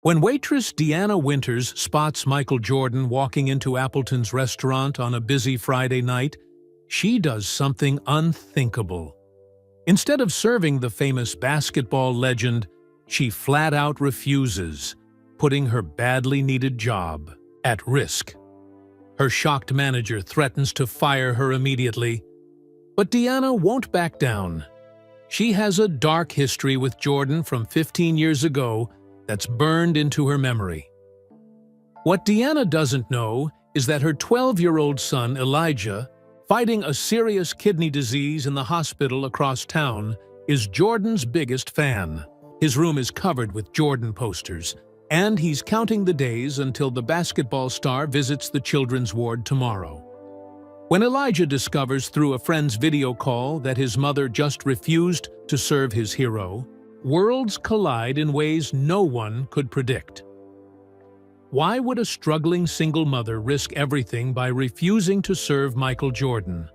When waitress Deanna Winters spots Michael Jordan walking into Appleton's restaurant on a busy Friday night, she does something unthinkable. Instead of serving the famous basketball legend, she flat-out refuses, putting her badly needed job at risk. Her shocked manager threatens to fire her immediately, but Deanna won't back down. She has a dark history with Jordan from 15 years ago that's burned into her memory. What Deanna doesn't know is that her 12-year-old son, Elijah, fighting a serious kidney disease in the hospital across town, is Jordan's biggest fan. His room is covered with Jordan posters, and he's counting the days until the basketball star visits the children's ward tomorrow. When Elijah discovers through a friend's video call that his mother just refused to serve his hero, worlds collide in ways no one could predict. Why would a struggling single mother risk everything by refusing to serve Michael Jordan?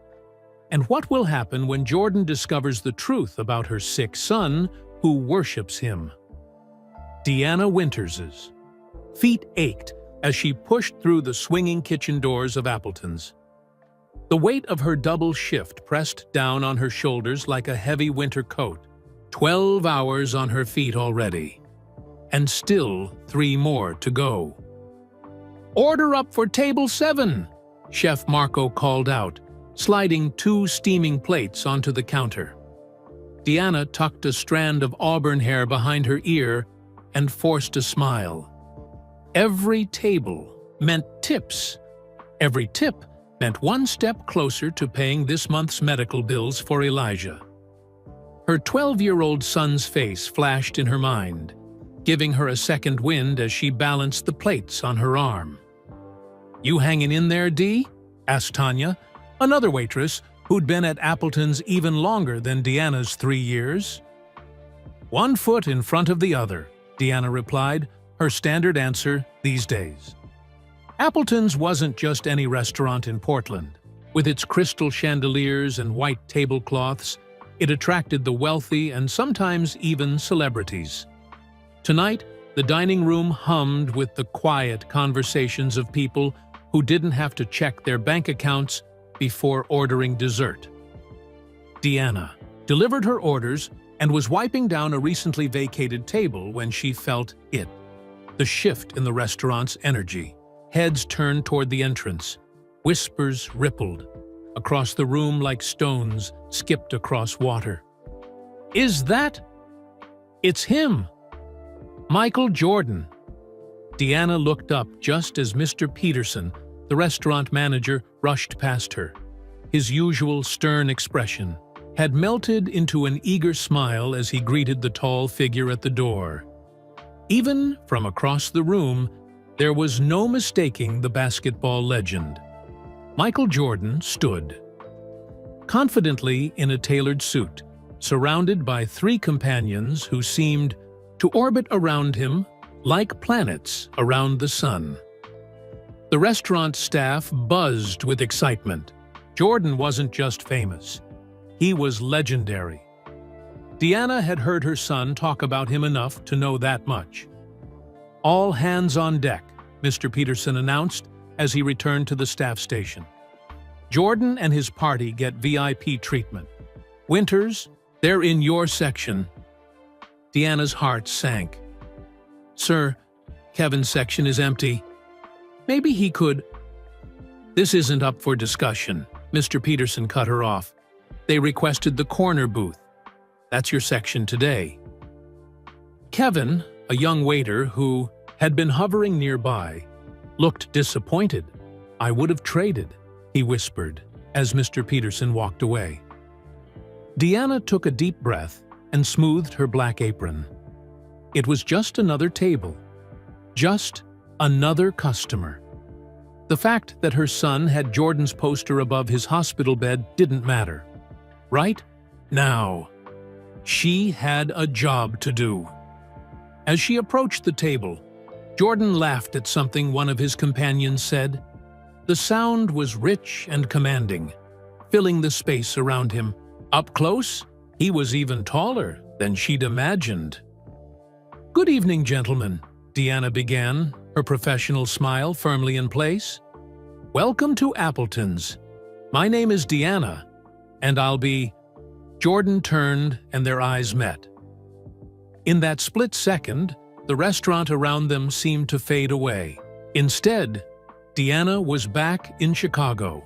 And what will happen when Jordan discovers the truth about her sick son who worships him? Deanna Winters's feet ached as she pushed through the swinging kitchen doors of Appleton's. The weight of her double shift pressed down on her shoulders like a heavy winter coat. 12 hours on her feet already, and still 3 more to go. "Order up for table 7, Chef Marco called out, sliding 2 steaming plates onto the counter. Deanna tucked a strand of auburn hair behind her ear and forced a smile. Every table meant tips. Every tip meant one step closer to paying this month's medical bills for Elijah. Her 12-year-old son's face flashed in her mind, giving her a second wind as she balanced the plates on her arm. "You hanging in there, Dee?" asked Tanya, another waitress who'd been at Appleton's even longer than Deanna's 3 years. "One foot in front of the other," Deanna replied, her standard answer these days. Appleton's wasn't just any restaurant in Portland. With its crystal chandeliers and white tablecloths, it attracted the wealthy and sometimes even celebrities. Tonight, the dining room hummed with the quiet conversations of people who didn't have to check their bank accounts before ordering dessert. Deanna delivered her orders and was wiping down a recently vacated table when she felt it. The shift in the restaurant's energy. Heads turned toward the entrance. Whispers rippled across the room like stones skipped across water. "Is that? It's him! Michael Jordan!" Deanna looked up just as Mr. Peterson, the restaurant manager, rushed past her. His usual stern expression had melted into an eager smile as he greeted the tall figure at the door. Even from across the room, there was no mistaking the basketball legend. Michael Jordan stood, confidently in a tailored suit, surrounded by 3 companions who seemed to orbit around him like planets around the sun. The restaurant staff buzzed with excitement. Jordan wasn't just famous. He was legendary. Deanna had heard her son talk about him enough to know that much. "All hands on deck," Mr. Peterson announced as he returned to the staff station. "Jordan and his party get VIP treatment. Winters, they're in your section." Deanna's heart sank. "Sir, Kevin's section is empty. Maybe he could—" "This isn't up for discussion," Mr. Peterson cut her off. "They requested the corner booth. That's your section today." Kevin, a young waiter who had been hovering nearby, looked disappointed. "I would have traded," he whispered as Mr. Peterson walked away. Deanna took a deep breath and smoothed her black apron. It was just another table. Just another customer. The fact that her son had Jordan's poster above his hospital bed didn't matter. Right now, she had a job to do. As she approached the table, Jordan laughed at something one of his companions said. The sound was rich and commanding, filling the space around him. Up close, he was even taller than she'd imagined. "Good evening, gentlemen," Deanna began, her professional smile firmly in place. "Welcome to Appleton's. My name is Deanna, and I'll be—" Jordan turned and their eyes met. In that split second, the restaurant around them seemed to fade away. Instead, Deanna was back in Chicago,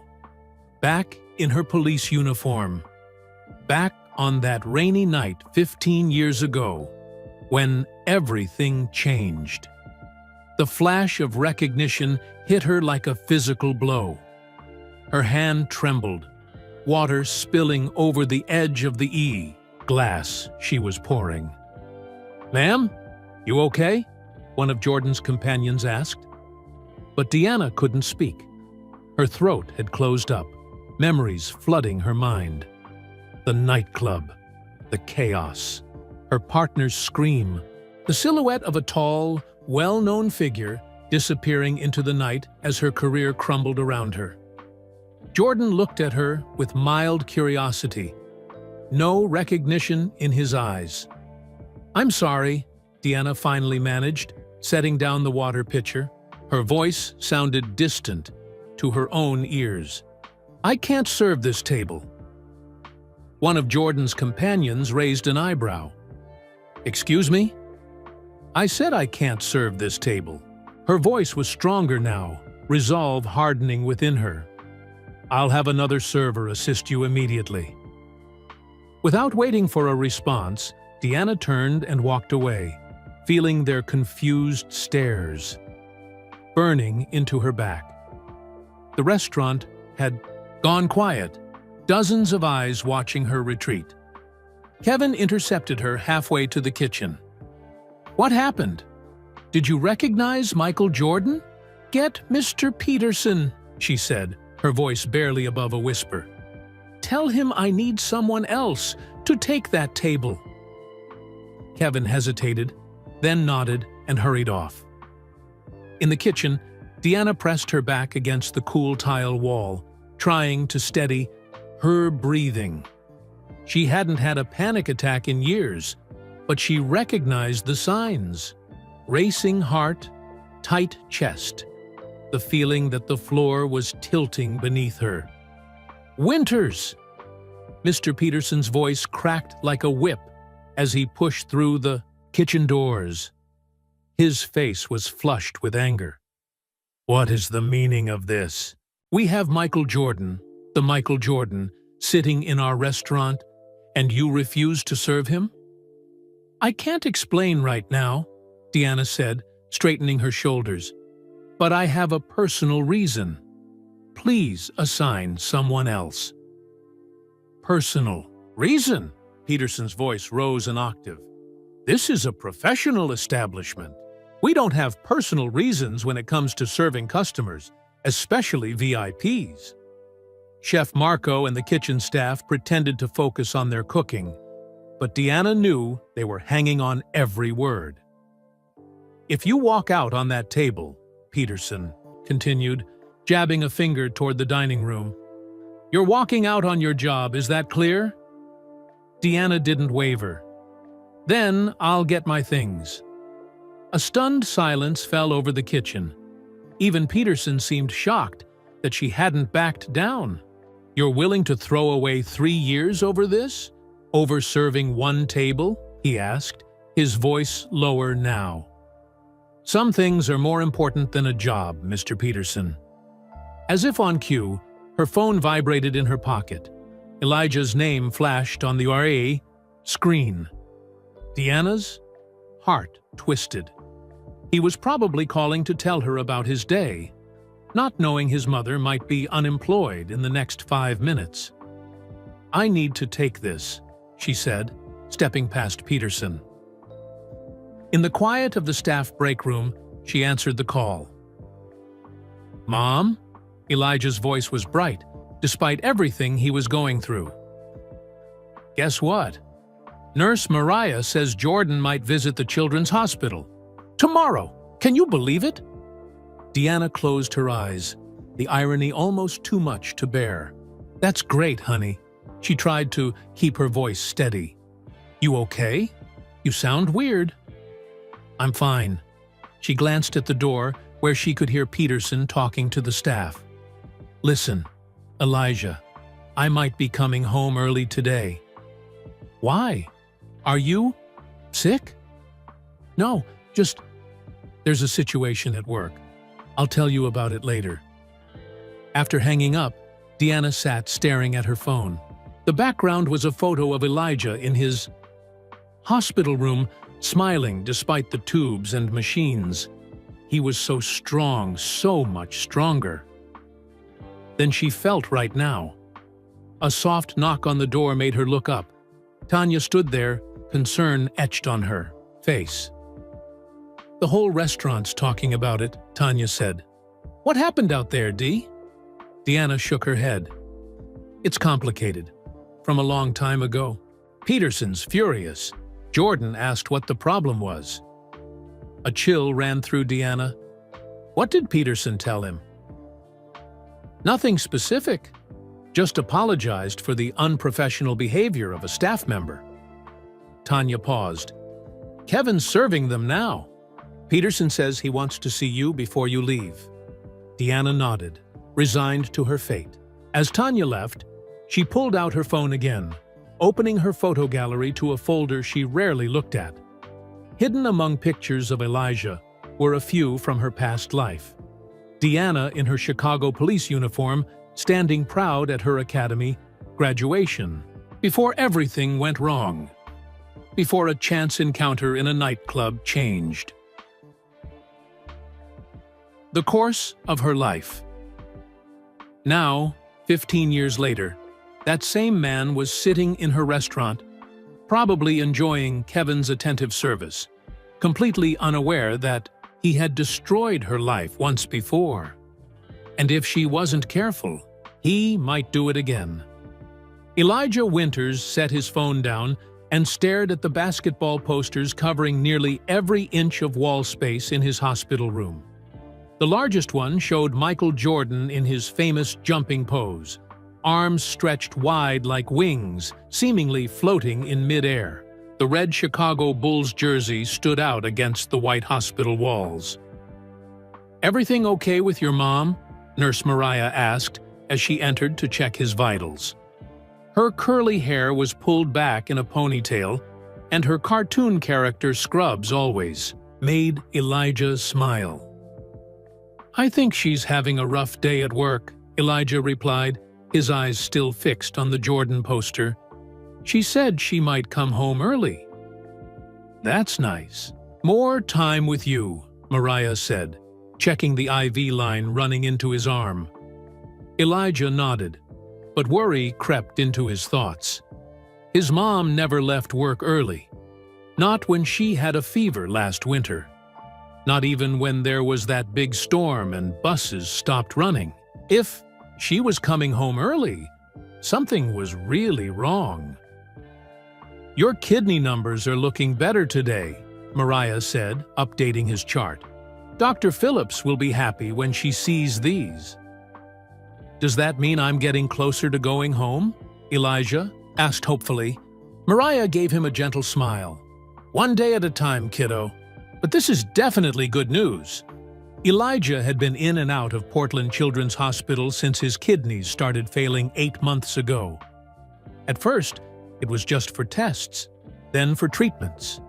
back in her police uniform, back on that rainy night 15 years ago, when everything changed. The flash of recognition hit her like a physical blow. Her hand trembled, water spilling over the edge of the glass she was pouring. "Ma'am, you okay?" one of Jordan's companions asked. But Deanna couldn't speak. Her throat had closed up, memories flooding her mind. The nightclub, the chaos, her partner's scream, the silhouette of a tall, well-known figure disappearing into the night as her career crumbled around her. Jordan looked at her with mild curiosity, no recognition in his eyes. "I'm sorry," Deanna finally managed, setting down the water pitcher. Her voice sounded distant to her own ears. "I can't serve this table." One of Jordan's companions raised an eyebrow. "Excuse me?" "I said I can't serve this table." Her voice was stronger now, resolve hardening within her. "I'll have another server assist you immediately." Without waiting for a response, Deanna turned and walked away, feeling their confused stares burning into her back. The restaurant had gone quiet, dozens of eyes watching her retreat. Kevin intercepted her halfway to the kitchen. "What happened? Did you recognize Michael Jordan?" "Get Mr. Peterson," she said, her voice barely above a whisper. "Tell him I need someone else to take that table." Kevin hesitated, then nodded and hurried off. In the kitchen, Deanna pressed her back against the cool tile wall, trying to steady her breathing. She hadn't had a panic attack in years, but she recognized the signs. Racing heart, tight chest, the feeling that the floor was tilting beneath her. "Winters!" Mr. Peterson's voice cracked like a whip as he pushed through the kitchen doors. His face was flushed with anger. "What is the meaning of this? We have Michael Jordan, the Michael Jordan, sitting in our restaurant, and you refuse to serve him?" "I can't explain right now," Deanna said, straightening her shoulders. "But I have a personal reason. Please assign someone else." "Personal reason?" Peterson's voice rose an octave. "This is a professional establishment. We don't have personal reasons when it comes to serving customers, especially VIPs." Chef Marco and the kitchen staff pretended to focus on their cooking, but Deanna knew they were hanging on every word. "If you walk out on that table," Peterson continued, jabbing a finger toward the dining room, "you're walking out on your job, is that clear?" Deanna didn't waver. "Then I'll get my things." A stunned silence fell over the kitchen. Even Peterson seemed shocked that she hadn't backed down. "You're willing to throw away 3 years over this? Over serving one table?" he asked, his voice lower now. "Some things are more important than a job, Mr. Peterson." As if on cue, her phone vibrated in her pocket. Elijah's name flashed on the RA screen. Deanna's heart twisted. He was probably calling to tell her about his day, not knowing his mother might be unemployed in the next 5 minutes. "I need to take this," she said, stepping past Peterson. In the quiet of the staff break room, she answered the call. "Mom?" Elijah's voice was bright, despite everything he was going through. "Guess what? Nurse Mariah says Jordan might visit the children's hospital. Tomorrow! Can you believe it?" Deanna closed her eyes, the irony almost too much to bear. "That's great, honey." She tried to keep her voice steady. "You okay? You sound weird." "I'm fine." She glanced at the door, where she could hear Peterson talking to the staff. "Listen, Elijah, I might be coming home early today." "Why? Are you sick?" "No, just there's a situation at work. I'll tell you about it later." After hanging up, Deanna sat staring at her phone. The background was a photo of Elijah in his hospital room, smiling despite the tubes and machines. He was so strong, so much stronger than she felt right now. A soft knock on the door made her look up. Tanya stood there, concern etched on her face. "The whole restaurant's talking about it," Tanya said. "What happened out there, Dee?" Deanna shook her head. "It's complicated. From a long time ago. Peterson's furious. Jordan asked what the problem was." A chill ran through Deanna. "What did Peterson tell him?" "Nothing specific. Just apologized for the unprofessional behavior of a staff member." Tanya paused. "Kevin's serving them now. Peterson says he wants to see you before you leave." Deanna nodded, resigned to her fate. As Tanya left, she pulled out her phone again, opening her photo gallery to a folder she rarely looked at. Hidden among pictures of Elijah were a few from her past life. Deanna in her Chicago police uniform, standing proud at her academy graduation, before everything went wrong, before a chance encounter in a nightclub changed the course of her life. Now, 15 years later, that same man was sitting in her restaurant, probably enjoying Kevin's attentive service, completely unaware that he had destroyed her life once before. And if she wasn't careful, he might do it again. Elijah Winters set his phone down and stared at the basketball posters covering nearly every inch of wall space in his hospital room. The largest one showed Michael Jordan in his famous jumping pose, arms stretched wide like wings, seemingly floating in midair. The red Chicago Bulls jersey stood out against the white hospital walls. "Everything okay with your mom?" Nurse Mariah asked as she entered to check his vitals. Her curly hair was pulled back in a ponytail, and her cartoon character Scrubs always made Elijah smile. "I think she's having a rough day at work," Elijah replied, his eyes still fixed on the Jordan poster. "She said she might come home early." "That's nice. More time with you," Mariah said, checking the IV line running into his arm. Elijah nodded, but worry crept into his thoughts. His mom never left work early. Not when she had a fever last winter. Not even when there was that big storm and buses stopped running. If she was coming home early, something was really wrong. "Your kidney numbers are looking better today," Mariah said, updating his chart. "Dr. Phillips will be happy when she sees these." "Does that mean I'm getting closer to going home?" Elijah asked hopefully. Mariah gave him a gentle smile. "One day at a time, kiddo. But this is definitely good news." Elijah had been in and out of Portland Children's Hospital since his kidneys started failing 8 months ago. At first, it was just for tests, then for treatments.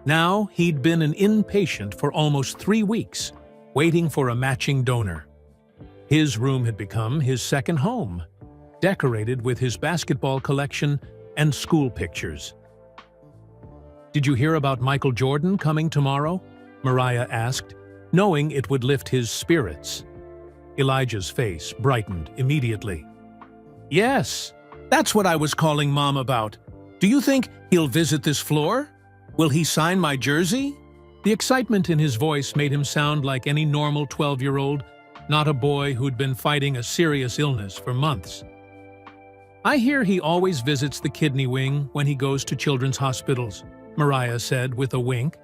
Now he'd been an inpatient for almost 3 weeks, waiting for a matching donor. His room had become his second home, decorated with his basketball collection and school pictures. "Did you hear about Michael Jordan coming tomorrow?" Mariah asked, knowing it would lift his spirits. Elijah's face brightened immediately. "Yes, that's what I was calling Mom about. Do you think he'll visit this floor? Will he sign my jersey?" The excitement in his voice made him sound like any normal 12-year-old, not a boy who'd been fighting a serious illness for months. "I hear he always visits the kidney wing when he goes to children's hospitals," Mariah said with a wink.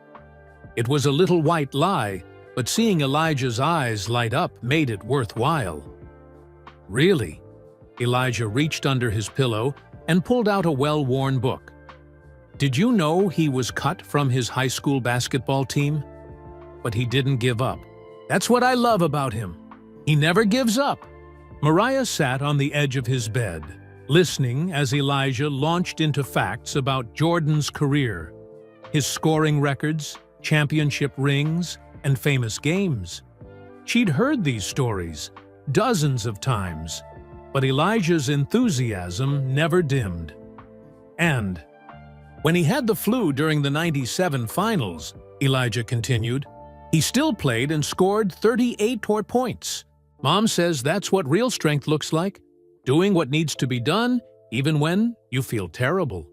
It was a little white lie, but seeing Elijah's eyes light up made it worthwhile. "Really?" Elijah reached under his pillow and pulled out a well-worn book. "Did you know he was cut from his high school basketball team?" but he didn't give up. That's what I love about him. He never gives up. Mariah sat on the edge of his bed, listening as Elijah launched into facts about Jordan's career, his scoring records, championship rings, and famous games. She'd heard these stories dozens of times, but Elijah's enthusiasm never dimmed. And when he had the flu during the '97 finals, Elijah continued, he still played and scored 38 points. Mom says that's what real strength looks like, doing what needs to be done even when you feel terrible.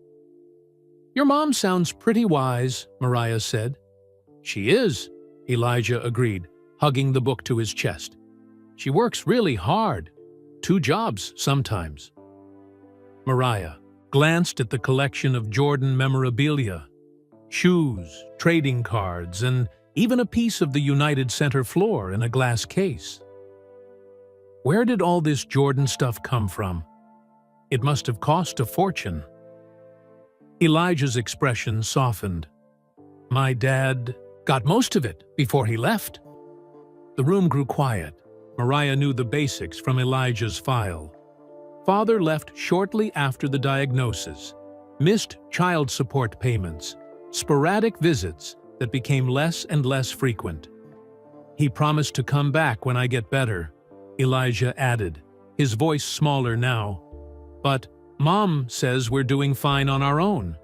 Your mom sounds pretty wise, Mariah said. She is, Elijah agreed, hugging the book to his chest. She works really hard, 2 jobs sometimes. Mariah glanced at the collection of Jordan memorabilia, shoes, trading cards, and even a piece of the United Center floor in a glass case. Where did all this Jordan stuff come from? It must have cost a fortune. Elijah's expression softened. My dad got most of it before he left. The room grew quiet. Mariah knew the basics from Elijah's file. Father left shortly after the diagnosis, missed child support payments, sporadic visits that became less and less frequent. He promised to come back when I get better, Elijah added, his voice smaller now. But Mom says we're doing fine on our own.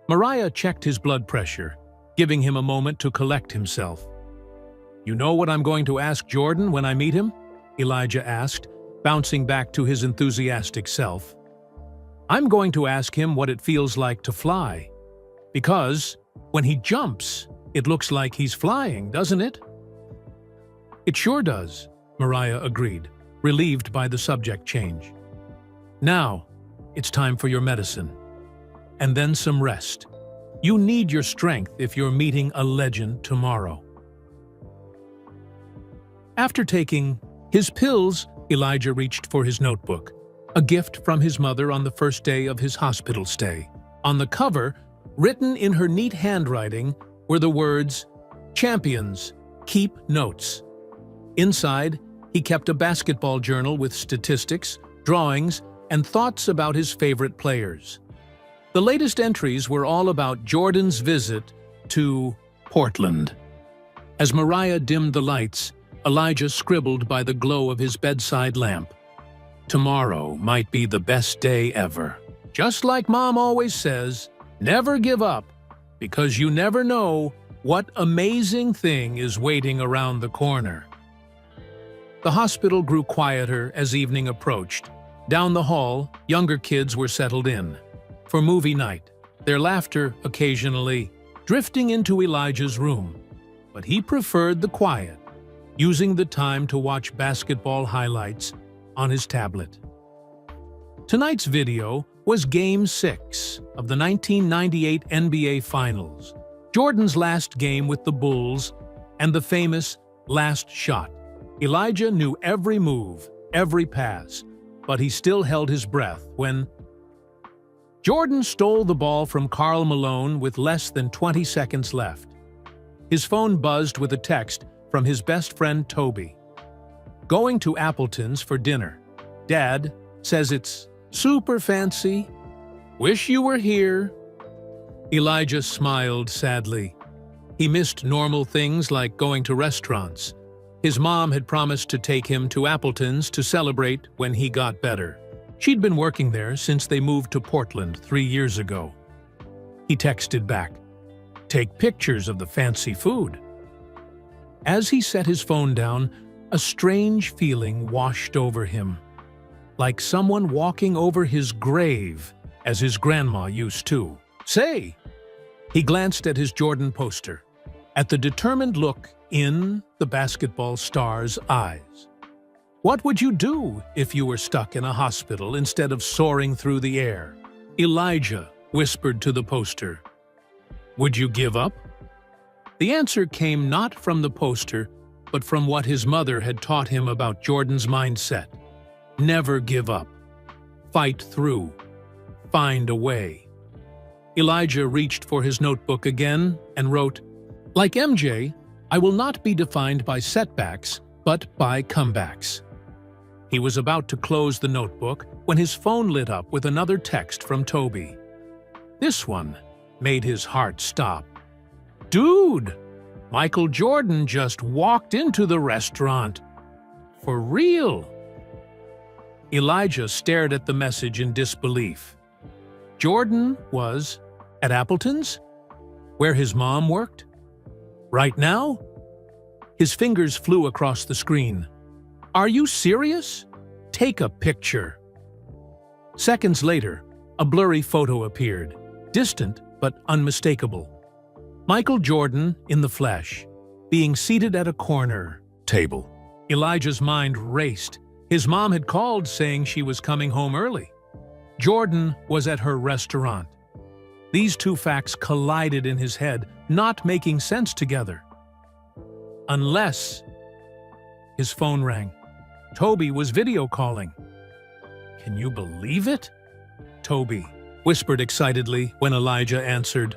Mariah checked his blood pressure, giving him a moment to collect himself. You know what I'm going to ask Jordan when I meet him? Elijah asked, bouncing back to his enthusiastic self. I'm going to ask him what it feels like to fly. Because when he jumps, it looks like he's flying, doesn't it? It sure does, Mariah agreed, relieved by the subject change. Now, it's time for your medicine. And then some rest. You need your strength if you're meeting a legend tomorrow. After taking his pills, Elijah reached for his notebook, a gift from his mother on the first day of his hospital stay. On the cover, written in her neat handwriting, were the words, "Champions, keep notes." Inside, he kept a basketball journal with statistics, drawings, and thoughts about his favorite players. The latest entries were all about Jordan's visit to Portland. As Mariah dimmed the lights, Elijah scribbled by the glow of his bedside lamp. Tomorrow might be the best day ever. Just like Mom always says, never give up, because you never know what amazing thing is waiting around the corner. The hospital grew quieter as evening approached. Down the hall, younger kids were settled in for movie night, their laughter occasionally drifting into Elijah's room. But he preferred the quiet, using the time to watch basketball highlights on his tablet. Tonight's video was Game 6 of the 1998 NBA Finals, Jordan's last game with the Bulls, and the famous last shot. Elijah knew every move, every pass, but he still held his breath when Jordan stole the ball from Karl Malone with less than 20 seconds left. His phone buzzed with a text from his best friend Toby. Going to Appleton's for dinner. Dad says it's super fancy. Wish you were here. Elijah smiled sadly. He missed normal things like going to restaurants. His mom had promised to take him to Appleton's to celebrate when he got better. She'd been working there since they moved to Portland 3 years ago. He texted back, "Take pictures of the fancy food." As he set his phone down, a strange feeling washed over him, like someone walking over his grave, as his grandma used to. Say! He glanced at his Jordan poster, at the determined look in the basketball star's eyes. What would you do if you were stuck in a hospital instead of soaring through the air? Elijah whispered to the poster. Would you give up? The answer came not from the poster, but from what his mother had taught him about Jordan's mindset. Never give up. Fight through. Find a way. Elijah reached for his notebook again and wrote, Like MJ, I will not be defined by setbacks, but by comebacks." He was about to close the notebook when his phone lit up with another text from Toby. This one made his heart stop. "Dude, Michael Jordan just walked into the restaurant. For real?" Elijah stared at the message in disbelief. Jordan was at Appleton's, where his mom worked? Right now? His fingers flew across the screen. "Are you serious? Take a picture." Seconds later, a blurry photo appeared, distant but unmistakable. Michael Jordan in the flesh, being seated at a corner table. Elijah's mind raced. His mom had called saying she was coming home early. Jordan was at her restaurant. These two facts collided in his head, not making sense together. Unless... His phone rang. Toby was video calling. "Can you believe it?" Toby whispered excitedly when Elijah answered.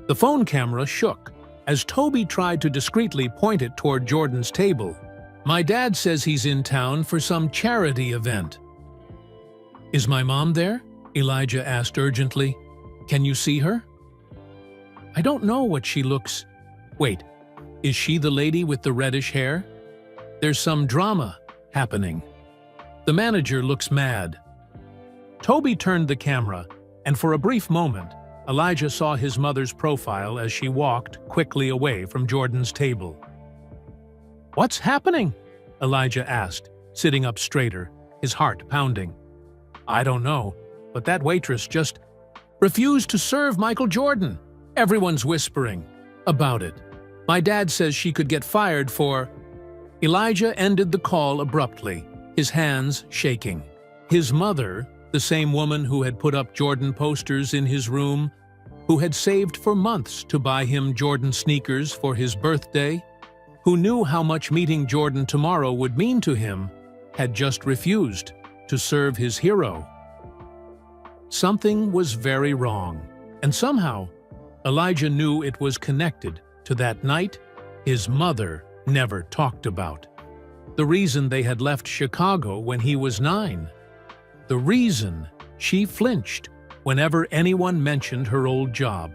The phone camera shook as Toby tried to discreetly point it toward Jordan's table. "My dad says he's in town for some charity event." "Is my mom there?" Elijah asked urgently. "Can you see her?" "I don't know what she looks..." "Wait, is she the lady with the reddish hair? There's some drama happening." The manager looks mad. Toby turned the camera, and for a brief moment, Elijah saw his mother's profile as she walked quickly away from Jordan's table. "What's happening?" Elijah asked, sitting up straighter, his heart pounding. "I don't know, but that waitress just refused to serve Michael Jordan. Everyone's whispering about it. My dad says she could get fired for..." Elijah ended the call abruptly, his hands shaking. His mother, the same woman who had put up Jordan posters in his room, who had saved for months to buy him Jordan sneakers for his birthday, who knew how much meeting Jordan tomorrow would mean to him, had just refused to serve his hero. Something was very wrong, and somehow Elijah knew it was connected to that night his mother never talked about. The reason they had left Chicago when he was 9. The reason she flinched whenever anyone mentioned her old job.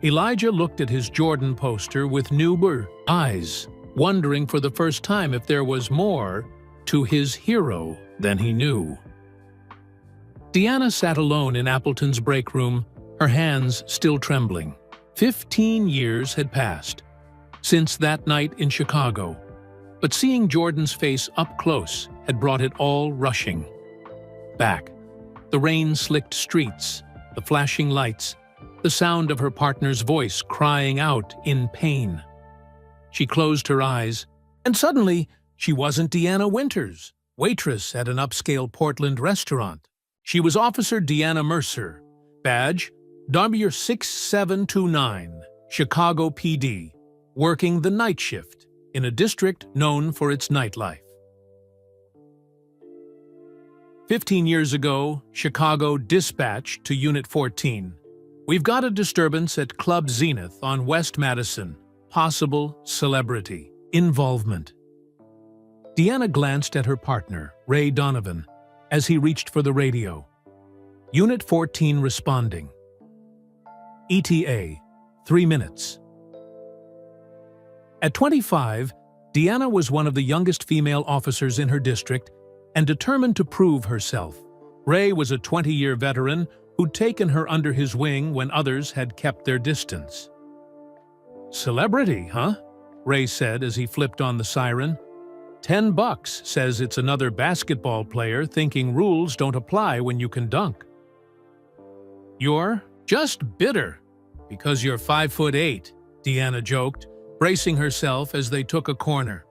Elijah looked at his Jordan poster with newer eyes, wondering for the first time if there was more to his hero than he knew. Deanna sat alone in Appleton's break room, her hands still trembling. 15 years had passed since that night in Chicago, but seeing Jordan's face up close had brought it all rushing back. The rain-slicked streets, the flashing lights, the sound of her partner's voice crying out in pain. She closed her eyes, and suddenly she wasn't Deanna Winters, waitress at an upscale Portland restaurant. She was Officer Deanna Mercer, badge W6729, Chicago PD, working the night shift in a district known for its nightlife. 15 years ago, Chicago dispatched to Unit 14. "We've got a disturbance at Club Zenith on West Madison. Possible celebrity involvement." Deanna glanced at her partner, Ray Donovan, as he reached for the radio. Unit 14 responding. ETA, 3 minutes. At 25, Deanna was one of the youngest female officers in her district and determined to prove herself. Ray was a 20-year veteran who'd taken her under his wing when others had kept their distance. "Celebrity, huh?" Ray said as he flipped on the siren. $10 says it's another basketball player thinking rules don't apply when you can dunk. "You're just bitter because you're 5'8", Deanna joked, bracing herself as they took a corner.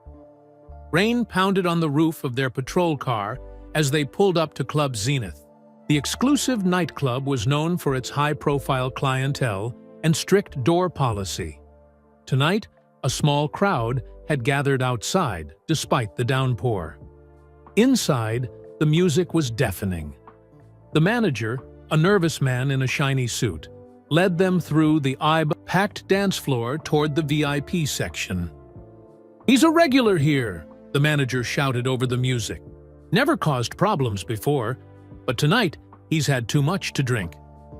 Rain pounded on the roof of their patrol car as they pulled up to Club Zenith. The exclusive nightclub was known for its high-profile clientele and strict door policy. Tonight, a small crowd had gathered outside despite the downpour. Inside, the music was deafening. The manager, a nervous man in a shiny suit, led them through the packed dance floor toward the VIP section. "He's a regular here," the manager shouted over the music. "Never caused problems before, but tonight he's had too much to drink."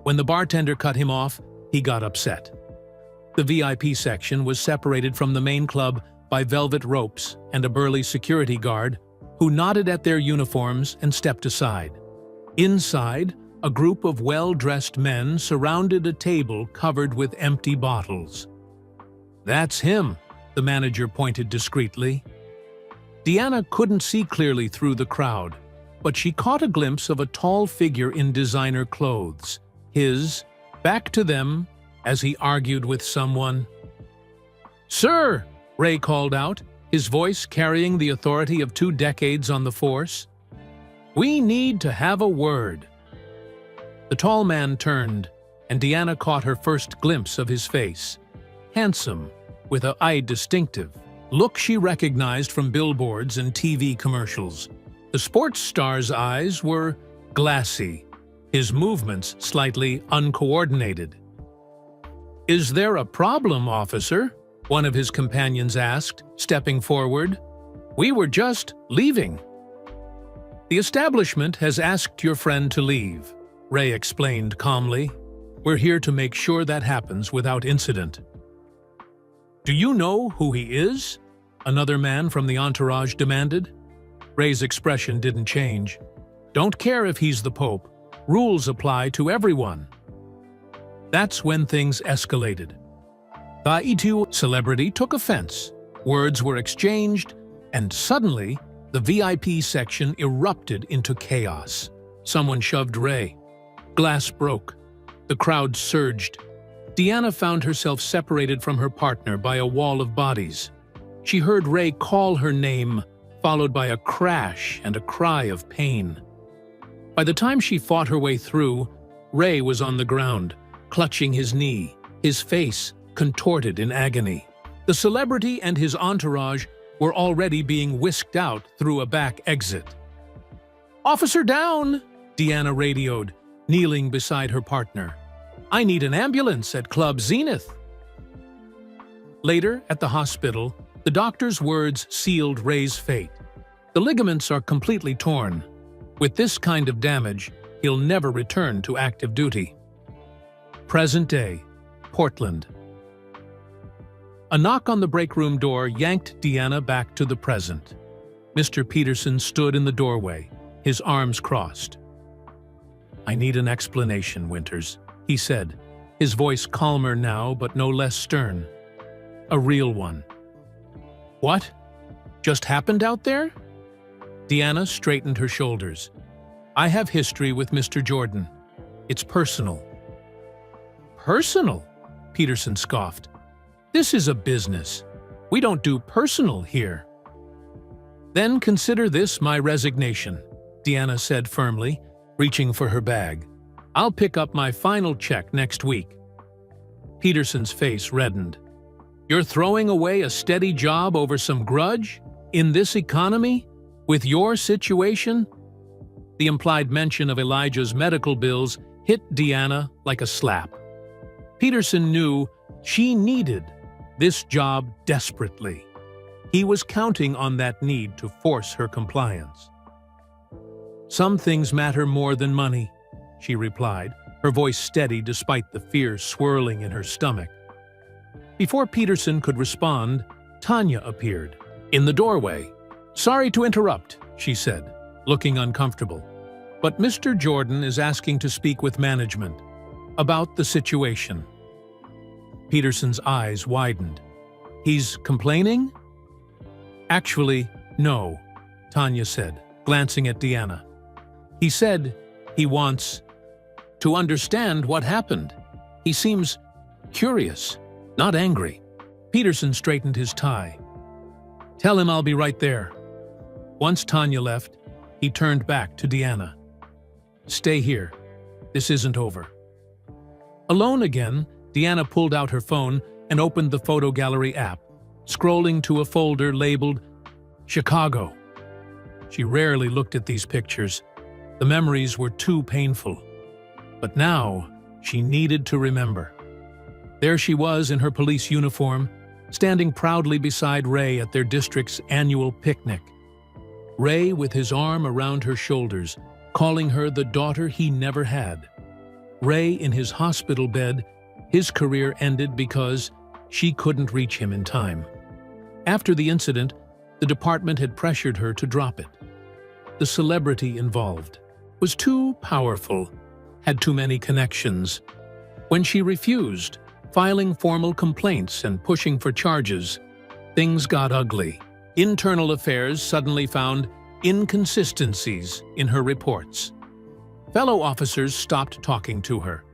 When the bartender cut him off, he got upset. The VIP section was separated from the main club by velvet ropes and a burly security guard who nodded at their uniforms and stepped aside. Inside, a group of well-dressed men surrounded a table covered with empty bottles. "That's him," the manager pointed discreetly. Deanna couldn't see clearly through the crowd, but she caught a glimpse of a tall figure in designer clothes, his back to them as he argued with someone. "Sir," Ray called out, his voice carrying the authority of 2 decades on the force, "we need to have a word." The tall man turned, and Deanna caught her first glimpse of his face. Handsome, with an eye distinctive look she recognized from billboards and TV commercials. The sports star's eyes were glassy, his movements slightly uncoordinated. "Is there a problem, officer?" one of his companions asked, stepping forward. "We were just leaving." "The establishment has asked your friend to leave," Ray explained calmly. "We're here to make sure that happens without incident." "Do you know who he is?" another man from the entourage demanded. Ray's expression didn't change. "Don't care if he's the Pope. Rules apply to everyone." That's when things escalated. The E2 celebrity took offense. Words were exchanged, and suddenly, the VIP section erupted into chaos. Someone shoved Ray. Glass broke. The crowd surged. Deanna found herself separated from her partner by a wall of bodies. She heard Ray call her name, followed by a crash and a cry of pain. By the time she fought her way through, Ray was on the ground, clutching his knee, his face contorted in agony. The celebrity and his entourage were already being whisked out through a back exit. "Officer down!" Deanna radioed, kneeling beside her partner. "I need an ambulance at Club Zenith." Later, at the hospital, the doctor's words sealed Ray's fate. "The ligaments are completely torn. With this kind of damage, he'll never return to active duty." Present day, Portland. A knock on the break room door yanked Deanna back to the present. Mr. Peterson stood in the doorway, his arms crossed. "I need an explanation, Winters," he said, his voice calmer now but no less stern. "A real one." "What? Just happened out there?" Deanna straightened her shoulders. "I have history with Mr. Jordan. It's personal." "Personal?" Peterson scoffed. "This is a business. We don't do personal here." "Then consider this my resignation," Deanna said firmly, reaching for her bag. "I'll pick up my final check next week." Peterson's face reddened. "You're throwing away a steady job over some grudge? In this economy? With your situation?" The implied mention of Elijah's medical bills hit Deanna like a slap. Peterson knew she needed this job desperately. He was counting on that need to force her compliance. "Some things matter more than money," she replied, her voice steady despite the fear swirling in her stomach. Before Peterson could respond, Tanya appeared in the doorway. "Sorry to interrupt," she said, looking uncomfortable, "but Mr. Jordan is asking to speak with management about the situation." Peterson's eyes widened. "He's complaining?" "Actually, no," Tanya said, glancing at Deanna. "He said he wants to understand what happened. He seems curious, not angry." Peterson straightened his tie. "Tell him I'll be right there." Once Tanya left, he turned back to Deanna. "Stay here. This isn't over." Alone again, Deanna pulled out her phone and opened the photo gallery app, scrolling to a folder labeled Chicago. She rarely looked at these pictures. The memories were too painful. But now, she needed to remember. There she was in her police uniform, standing proudly beside Ray at their district's annual picnic. Ray with his arm around her shoulders, calling her the daughter he never had. Ray in his hospital bed, his career ended because she couldn't reach him in time. After the incident, the department had pressured her to drop it. The celebrity involved was too powerful, had too many connections. When she refused, filing formal complaints and pushing for charges, things got ugly. Internal Affairs suddenly found inconsistencies in her reports. Fellow officers stopped talking to her.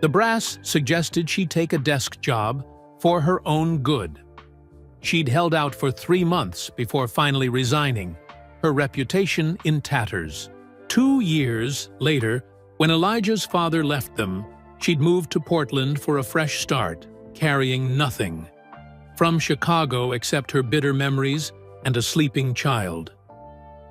The brass suggested she take a desk job for her own good. She'd held out for 3 months before finally resigning, her reputation in tatters. 2 years later, when Elijah's father left them, she'd moved to Portland for a fresh start, carrying nothing from Chicago except her bitter memories and a sleeping child.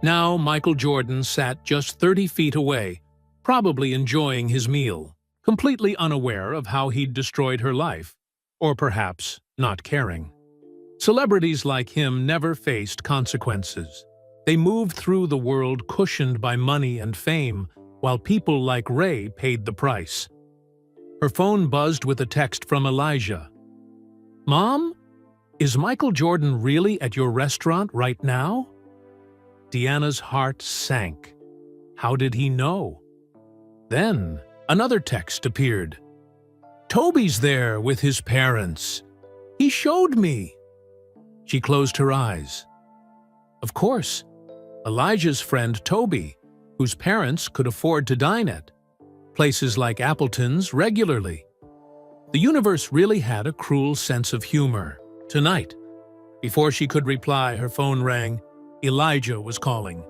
Now Michael Jordan sat just 30 feet away, probably enjoying his meal, completely unaware of how he'd destroyed her life, or perhaps not caring. Celebrities like him never faced consequences. They moved through the world cushioned by money and fame, while people like Ray paid the price. Her phone buzzed with a text from Elijah. "Mom, is Michael Jordan really at your restaurant right now?" Deanna's heart sank. How did he know? Then another text appeared. "Toby's there with his parents. He showed me." She closed her eyes. Of course, Elijah's friend Toby, whose parents could afford to dine at places like Appleton's regularly. The universe really had a cruel sense of humor. Tonight, before she could reply, her phone rang. Elijah was calling.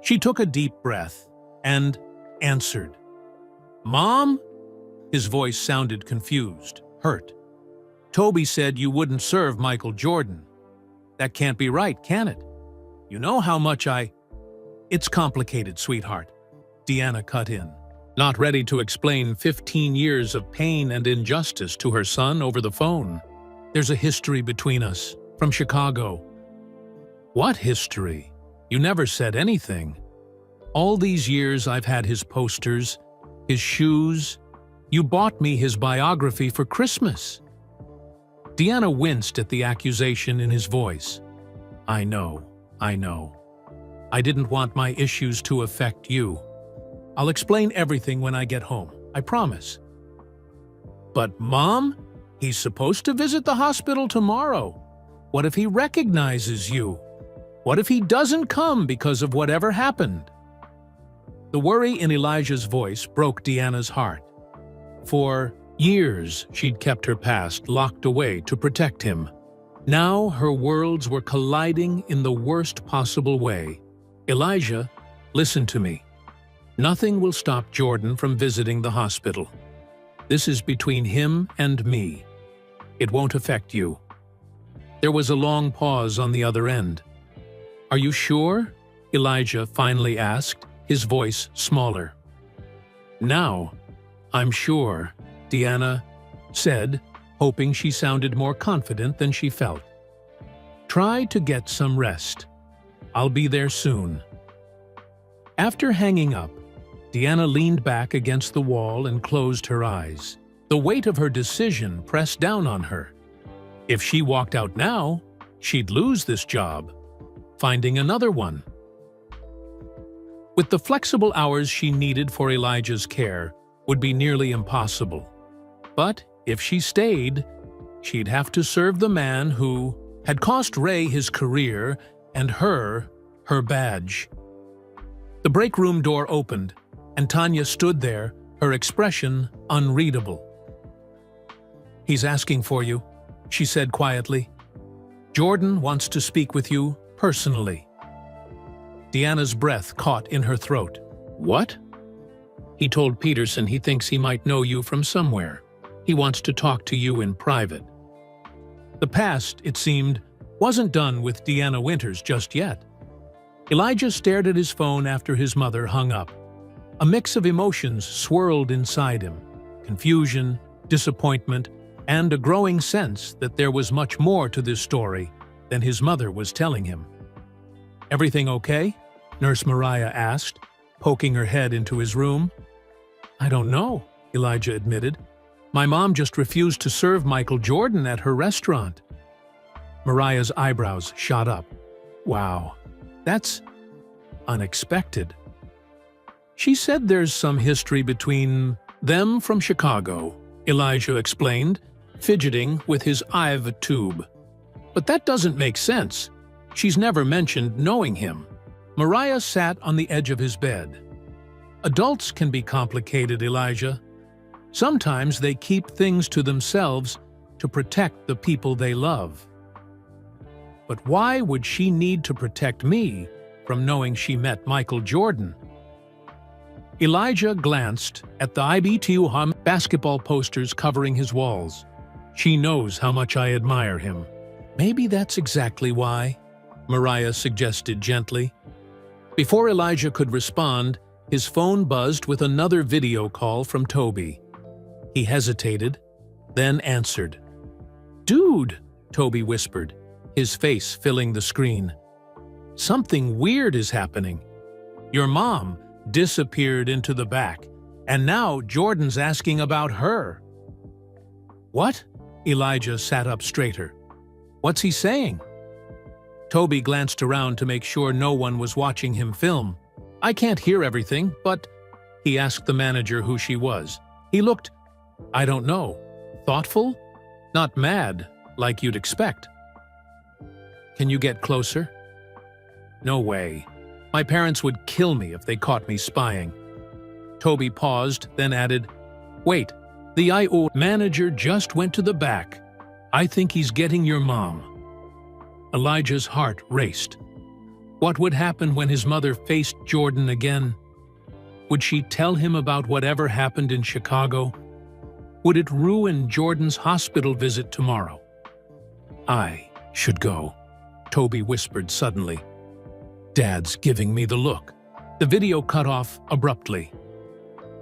She took a deep breath and answered. "Mom?" His voice sounded confused, hurt. "Toby said you wouldn't serve Michael Jordan. That can't be right, can it? You know how much I—" "It's complicated, sweetheart," Deanna cut in, not ready to explain 15 years of pain and injustice to her son over the phone. "There's a history between us, from Chicago." "What history? You never said anything." "All these years I've had his posters, his shoes. You bought me his biography for Christmas." Deanna winced at the accusation in his voice. I know. I didn't want my issues to affect you. I'll explain everything when I get home, I promise." "But Mom, he's supposed to visit the hospital tomorrow. What if he recognizes you? What if he doesn't come because of whatever happened?" The worry in Elijah's voice broke Deanna's heart. For years, she'd kept her past locked away to protect him. Now her worlds were colliding in the worst possible way. "Elijah, listen to me. Nothing will stop Jordan from visiting the hospital. This is between him and me. It won't affect you." There was a long pause on the other end. "Are you sure?" Elijah finally asked, his voice smaller. "Now, I'm sure," Deanna said, hoping she sounded more confident than she felt. "Try to get some rest. I'll be there soon." After hanging up, Deanna leaned back against the wall and closed her eyes. The weight of her decision pressed down on her. If she walked out now, she'd lose this job. Finding another one. With the flexible hours she needed for Elijah's care would be nearly impossible. But if she stayed, she'd have to serve the man who had cost Ray his career and her badge. The break room door opened, and Tanya stood there, her expression unreadable. "He's asking for you," she said quietly. "Jordan wants to speak with you personally." Deanna's breath caught in her throat. "What?" "He told Peterson he thinks he might know you from somewhere. He wants to talk to you in private." The past, it seemed, wasn't done with Deanna Winters just yet. Elijah stared at his phone after his mother hung up. A mix of emotions swirled inside him: confusion, disappointment, and a growing sense that there was much more to this story than his mother was telling him. "Everything okay?" Nurse Mariah asked, poking her head into his room. "I don't know," Elijah admitted. "My mom just refused to serve Michael Jordan at her restaurant." Mariah's eyebrows shot up. "Wow, that's unexpected." "She said there's some history between them from Chicago," Elijah explained, fidgeting with his IV tube. "But that doesn't make sense. She's never mentioned knowing him." Mariah sat on the edge of his bed. "Adults can be complicated, Elijah. Sometimes they keep things to themselves to protect the people they love. But why would she need to protect me from knowing she met Michael Jordan?" Elijah glanced at the IBTU basketball posters covering his walls. "She knows how much I admire him." "Maybe that's exactly why," Mariah suggested gently. Before Elijah could respond, his phone buzzed with another video call from Toby. He hesitated, then answered. "Dude," Toby whispered, his face filling the screen. "Something weird is happening. Your mom disappeared into the back, and now Jordan's asking about her." "What?" Elijah sat up straighter. "What's he saying?" Toby glanced around to make sure no one was watching him film. "I can't hear everything, but—" He asked the manager who she was. He looked, I don't know, thoughtful? Not mad, like you'd expect. "Can you get closer?" "No way. My parents would kill me if they caught me spying." Toby paused, then added, "Wait, the IO manager just went to the back. I think he's getting your mom." Elijah's heart raced. What would happen when his mother faced Jordan again? Would she tell him about whatever happened in Chicago? Would it ruin Jordan's hospital visit tomorrow? "I should go," Toby whispered suddenly. "Dad's giving me the look." The video cut off abruptly.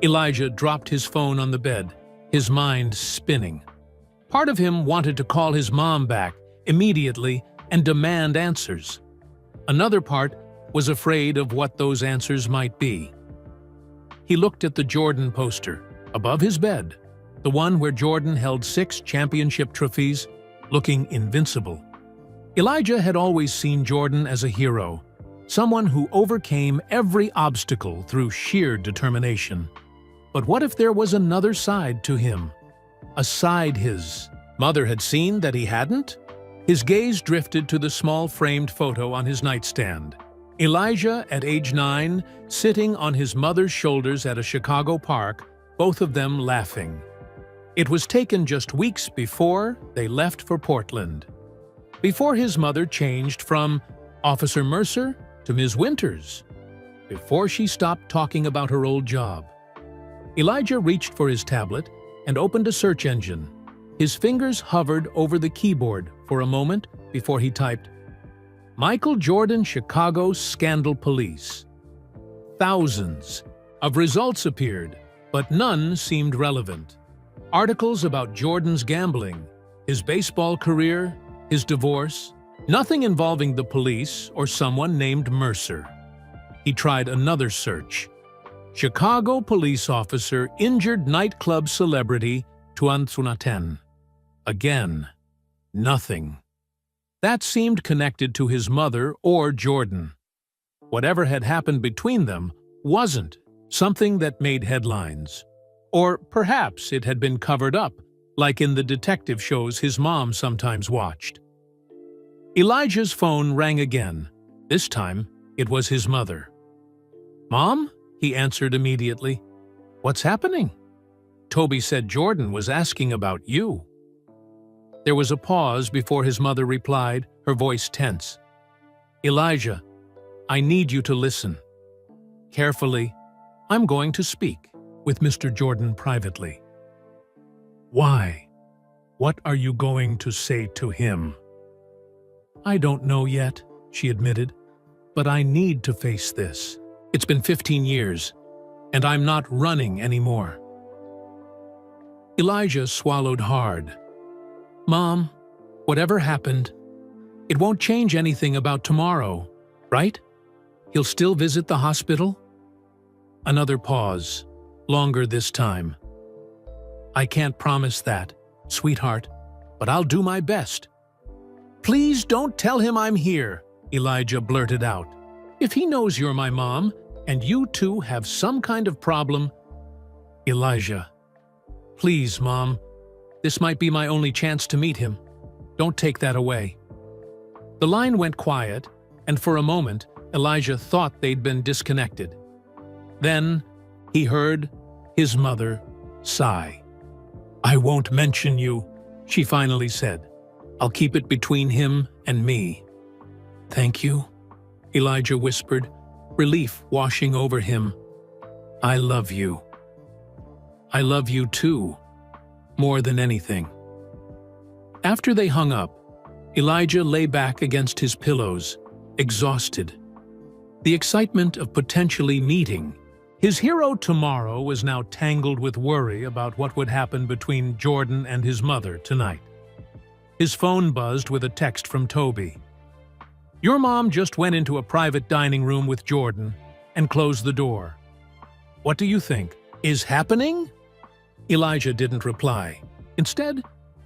Elijah dropped his phone on the bed, his mind spinning. Part of him wanted to call his mom back immediately and demand answers. Another part was afraid of what those answers might be. He looked at the Jordan poster, above his bed, the one where Jordan held 6 championship trophies, looking invincible. Elijah had always seen Jordan as a hero, someone who overcame every obstacle through sheer determination. But what if there was another side to him? A side his mother had seen that he hadn't? His gaze drifted to the small framed photo on his nightstand. Elijah, at age 9, sitting on his mother's shoulders at a Chicago park, both of them laughing. It was taken just weeks before they left for Portland. Before his mother changed from Officer Mercer to Ms. Winters. Before she stopped talking about her old job. Elijah reached for his tablet and opened a search engine. His fingers hovered over the keyboard for a moment before he typed, "Michael Jordan Chicago Scandal Police." Thousands of results appeared, but none seemed relevant. Articles about Jordan's gambling, his baseball career, his divorce, nothing involving the police or someone named Mercer. He tried another search. Chicago police officer injured nightclub celebrity Tuan Tsunaten. Again, nothing. That seemed connected to his mother or Jordan. Whatever had happened between them wasn't something that made headlines. Or perhaps it had been covered up, like in the detective shows his mom sometimes watched. Elijah's phone rang again. This time, it was his mother. "Mom?" he answered immediately. "What's happening?" "Toby said Jordan was asking about you." There was a pause before his mother replied, her voice tense. "Elijah, I need you to listen. Carefully, I'm going to speak with Mr. Jordan privately." "Why? What are you going to say to him?" "I don't know yet," she admitted, "but I need to face this. It's been 15 years, and I'm not running anymore." Elijah swallowed hard. Mom, whatever happened, it won't change anything about tomorrow, right? He'll still visit the hospital? Another pause, longer this time. I can't promise that, sweetheart, but I'll do my best. Please don't tell him I'm here, Elijah blurted out. If he knows you're my mom, and you two have some kind of problem… Elijah, please, Mom. This might be my only chance to meet him. Don't take that away. The line went quiet, and for a moment, Elijah thought they'd been disconnected. Then he heard his mother sigh. I won't mention you, she finally said. I'll keep it between him and me. Thank you, Elijah whispered, relief washing over him. I love you. I love you too, more than anything. After they hung up, Elijah lay back against his pillows, exhausted. The excitement of potentially meeting his hero tomorrow was now tangled with worry about what would happen between Jordan and his mother tonight. His phone buzzed with a text from Toby. Your mom just went into a private dining room with Jordan and closed the door. What do you think is happening? Elijah didn't reply. Instead,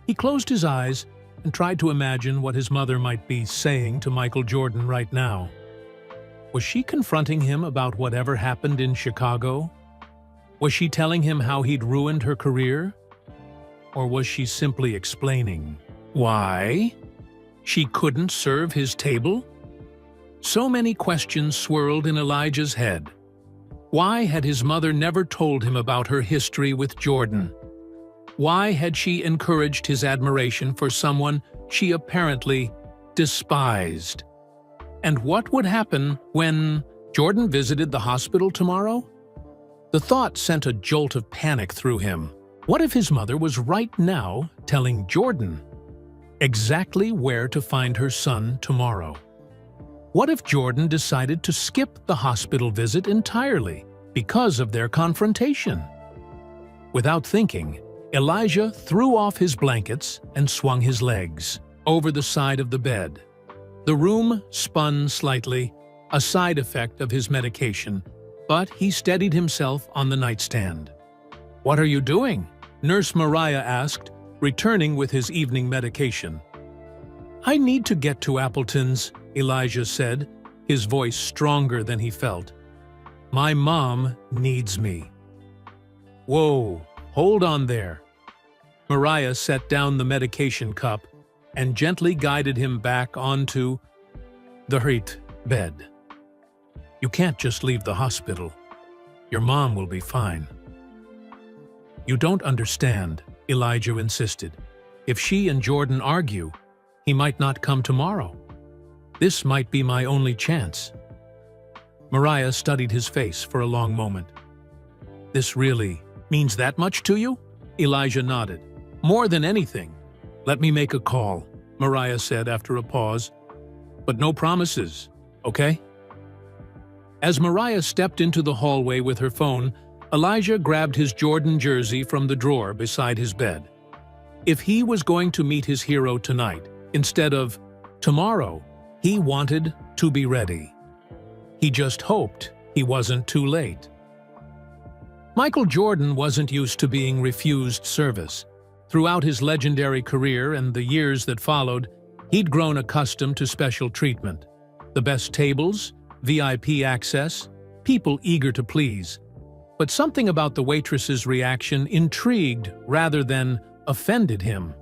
he closed his eyes and tried to imagine what his mother might be saying to Michael Jordan right now. Was she confronting him about whatever happened in Chicago? Was she telling him how he'd ruined her career? Or was she simply explaining why she couldn't serve his table? So many questions swirled in Elijah's head. Why had his mother never told him about her history with Jordan? Why had she encouraged his admiration for someone she apparently despised? And what would happen when Jordan visited the hospital tomorrow? The thought sent a jolt of panic through him. What if his mother was right now telling Jordan exactly where to find her son tomorrow? What if Jordan decided to skip the hospital visit entirely because of their confrontation? Without thinking, Elijah threw off his blankets and swung his legs over the side of the bed. The room spun slightly, a side effect of his medication, but he steadied himself on the nightstand. What are you doing? Nurse Mariah asked, returning with his evening medication. I need to get to Appleton's, Elijah said, his voice stronger than he felt. My mom needs me. Whoa, hold on there. Mariah set down the medication cup and gently guided him back onto the right bed. You can't just leave the hospital. Your mom will be fine. You don't understand, Elijah insisted. If she and Jordan argue, he might not come tomorrow. This might be my only chance. Mariah studied his face for a long moment. This really means that much to you? Elijah nodded. More than anything. Let me make a call, Mariah said after a pause. But no promises, okay? As Mariah stepped into the hallway with her phone, Elijah grabbed his Jordan jersey from the drawer beside his bed. If he was going to meet his hero tonight, instead of tomorrow, he wanted to be ready. He just hoped he wasn't too late. Michael Jordan wasn't used to being refused service. Throughout his legendary career and the years that followed, he'd grown accustomed to special treatment. The best tables, VIP access, people eager to please. But something about the waitress's reaction intrigued rather than offended him.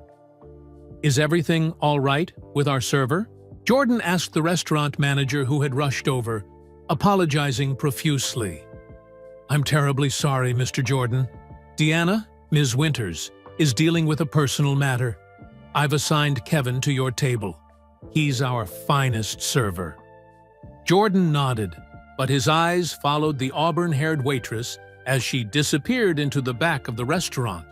Is everything all right with our server? Jordan asked the restaurant manager who had rushed over, apologizing profusely. I'm terribly sorry, Mr. Jordan. Deanna, Ms. Winters, is dealing with a personal matter. I've assigned Kevin to your table. He's our finest server. Jordan nodded, but his eyes followed the auburn-haired waitress as she disappeared into the back of the restaurant.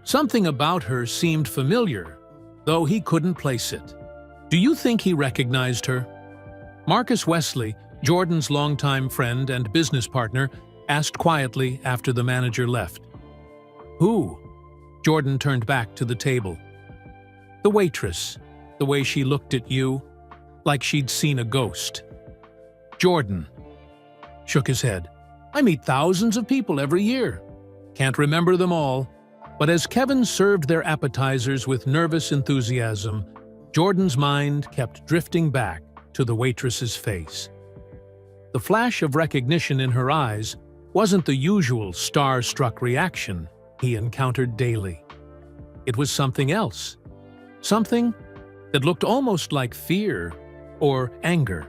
Something about her seemed familiar, though he couldn't place it. Do you think he recognized her? Marcus Wesley, Jordan's longtime friend and business partner, asked quietly after the manager left. Who? Jordan turned back to the table. The waitress, the way she looked at you, like she'd seen a ghost. Jordan shook his head. I meet thousands of people every year. Can't remember them all. But as Kevin served their appetizers with nervous enthusiasm, Jordan's mind kept drifting back to the waitress's face. The flash of recognition in her eyes wasn't the usual star-struck reaction he encountered daily. It was something else. Something that looked almost like fear or anger.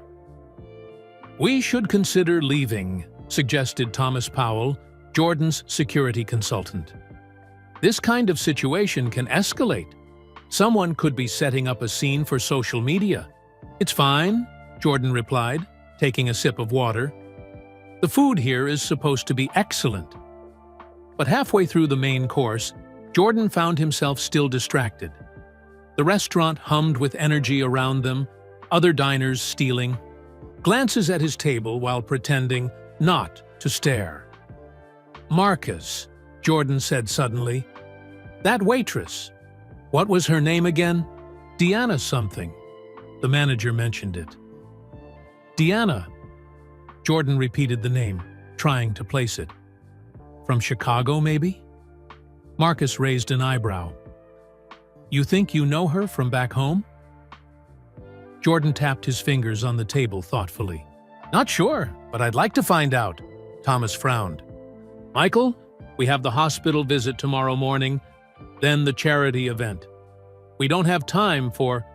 We should consider leaving, suggested Thomas Powell, Jordan's security consultant. This kind of situation can escalate. Someone could be setting up a scene for social media. It's fine, Jordan replied, taking a sip of water. The food here is supposed to be excellent. But halfway through the main course, Jordan found himself still distracted. The restaurant hummed with energy around them, other diners stealing, glances at his table while pretending not to stare. Marcus, Jordan said suddenly. That waitress. What was her name again? Deanna something. The manager mentioned it. Deanna. Jordan repeated the name, trying to place it. From Chicago, maybe? Marcus raised an eyebrow. You think you know her from back home? Jordan tapped his fingers on the table thoughtfully. Not sure, but I'd like to find out. Thomas frowned. Michael, we have the hospital visit tomorrow morning, then the charity event. We don't have time for...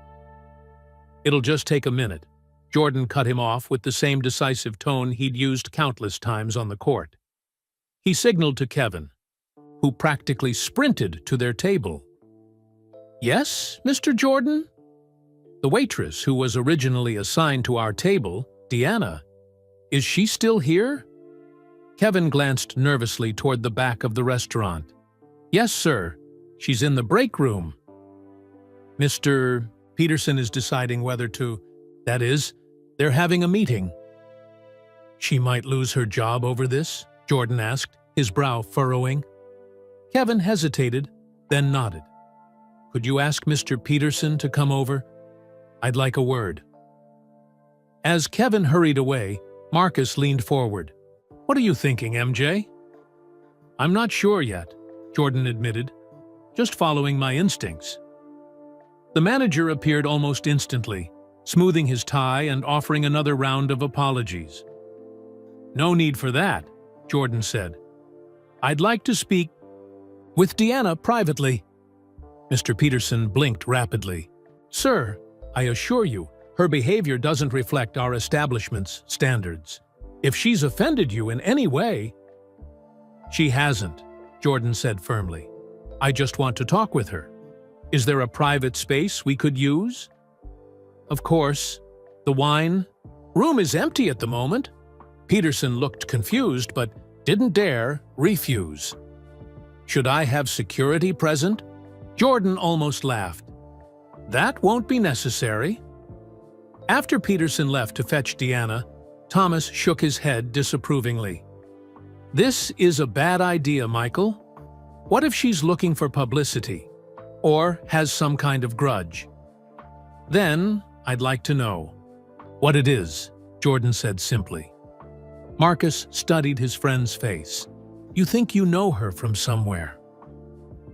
It'll just take a minute. Jordan cut him off with the same decisive tone he'd used countless times on the court. He signaled to Kevin, who practically sprinted to their table. Yes, Mr. Jordan? The waitress who was originally assigned to our table, Deanna, is she still here? Kevin glanced nervously toward the back of the restaurant. Yes, sir. She's in the break room. Mr. Peterson is deciding whether to... That is, they're having a meeting. She might lose her job over this? Jordan asked, his brow furrowing. Kevin hesitated, then nodded. Could you ask Mr. Peterson to come over? I'd like a word. As Kevin hurried away, Marcus leaned forward. What are you thinking, MJ? I'm not sure yet, Jordan admitted. Just following my instincts. The manager appeared almost instantly, smoothing his tie and offering another round of apologies. No need for that, Jordan said. I'd like to speak with Deanna privately. Mr. Peterson blinked rapidly. Sir, I assure you, her behavior doesn't reflect our establishment's standards. If she's offended you in any way... She hasn't, Jordan said firmly. I just want to talk with her. Is there a private space we could use? Of course. The wine room is empty at the moment. Peterson looked confused but didn't dare refuse. Should I have security present? Jordan almost laughed. That won't be necessary. After Peterson left to fetch Deanna, Thomas shook his head disapprovingly. This is a bad idea, Michael. What if she's looking for publicity, or has some kind of grudge? Then I'd like to know what it is, Jordan said simply. Marcus studied his friend's face. You think you know her from somewhere?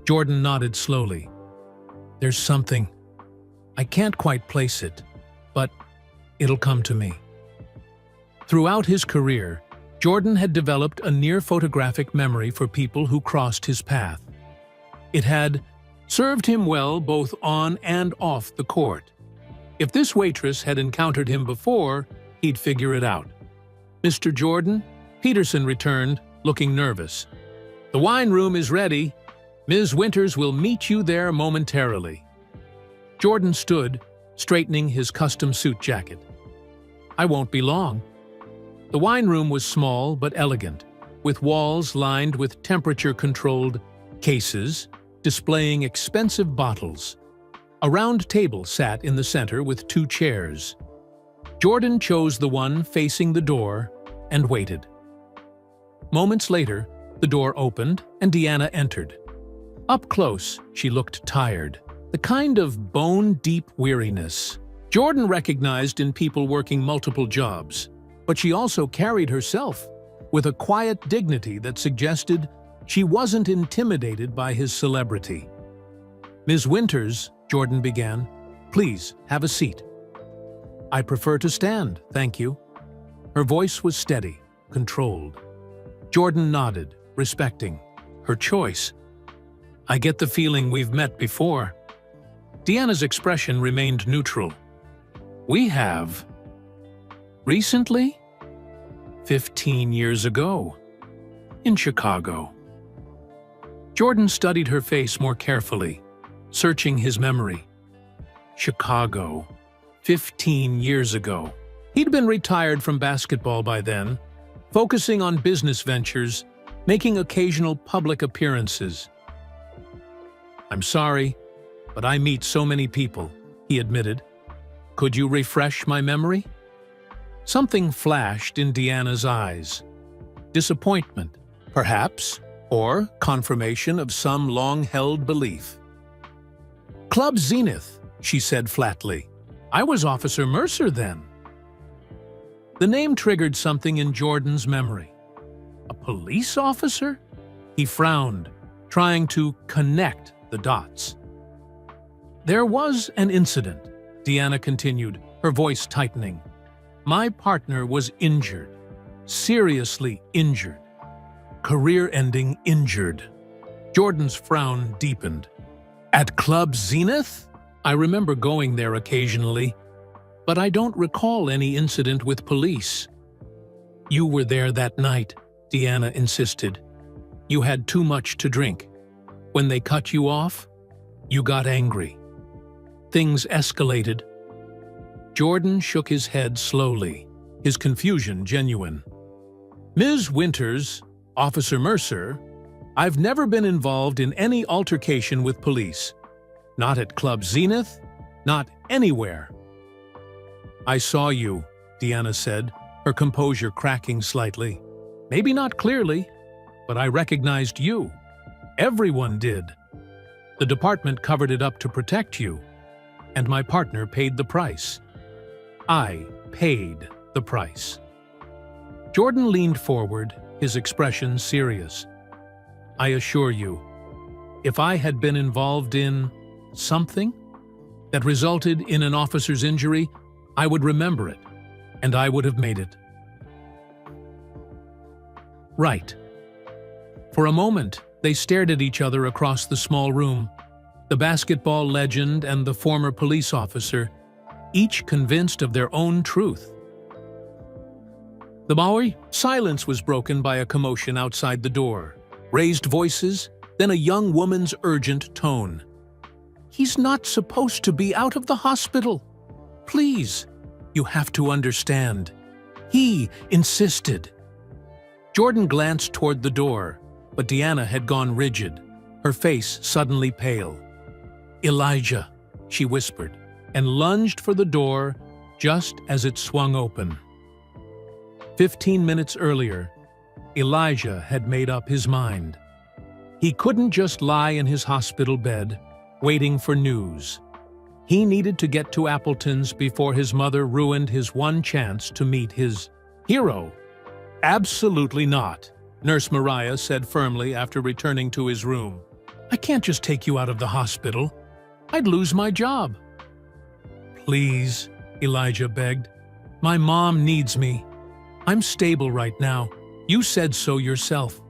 Jordan nodded slowly. There's something. I can't quite place it, but it'll come to me. Throughout his career, Jordan had developed a near-photographic memory for people who crossed his path. It had served him well both on and off the court. If this waitress had encountered him before, he'd figure it out. Mr. Jordan, Peterson returned, looking nervous. The wine room is ready. Ms. Winters will meet you there momentarily. Jordan stood, straightening his custom suit jacket. I won't be long. The wine room was small but elegant, with walls lined with temperature-controlled cases displaying expensive bottles. A round table sat in the center with 2 chairs. Jordan chose the one facing the door and waited. Moments later, the door opened and Deanna entered. Up close, she looked tired, The kind of bone-deep weariness Jordan recognized in people working multiple jobs, but she also carried herself with a quiet dignity that suggested she wasn't intimidated by his celebrity. "Ms. Winters," Jordan began, "please have a seat." "I prefer to stand, thank you." Her voice was steady, controlled. Jordan nodded, respecting her choice. "I get the feeling we've met before." Deanna's expression remained neutral. "We have. Recently? 15 years ago. In Chicago." Jordan studied her face more carefully, searching his memory. Chicago. 15 years ago. He'd been retired from basketball by then, focusing on business ventures, making occasional public appearances. "I'm sorry, but I meet so many people," he admitted. "Could you refresh my memory?" Something flashed in Deanna's eyes. Disappointment, perhaps, or confirmation of some long-held belief. "Club Zenith," she said flatly. "I was Officer Mercer then." The name triggered something in Jordan's memory. A police officer? He frowned, trying to connect the dots. "There was an incident," Deanna continued, her voice tightening. "My partner was injured, seriously injured. Career-ending injured." Jordan's frown deepened. "At Club Zenith? I remember going there occasionally, but I don't recall any incident with police." "You were there that night," Deanna insisted. "You had too much to drink. When they cut you off, you got angry. Things escalated." Jordan shook his head slowly, his confusion genuine. "Ms. Winters, Officer Mercer, I've never been involved in any altercation with police. Not at Club Zenith, not anywhere." "I saw you," Deanna said, her composure cracking slightly. "Maybe not clearly, but I recognized you. Everyone did. The department covered it up to protect you, and my partner paid the price. I paid the price." Jordan leaned forward, his expression serious. "I assure you, if I had been involved in something that resulted in an officer's injury, I would remember it, and I would have made it." "Right." For a moment, they stared at each other across the small room, the basketball legend and the former police officer, each convinced of their own truth. The Maui silence was broken by a commotion outside the door. Raised voices, then a young woman's urgent tone. "He's not supposed to be out of the hospital. Please, you have to understand. He insisted." Jordan glanced toward the door, but Deanna had gone rigid, her face suddenly pale. "Elijah," she whispered, and lunged for the door just as it swung open. 15 minutes earlier, Elijah had made up his mind. He couldn't just lie in his hospital bed, waiting for news. He needed to get to Appleton's before his mother ruined his one chance to meet his hero. "Absolutely not," Nurse Mariah said firmly after returning to his room. "I can't just take you out of the hospital. I'd lose my job." "Please," Elijah begged. "My mom needs me. I'm stable right now. You said so yourself.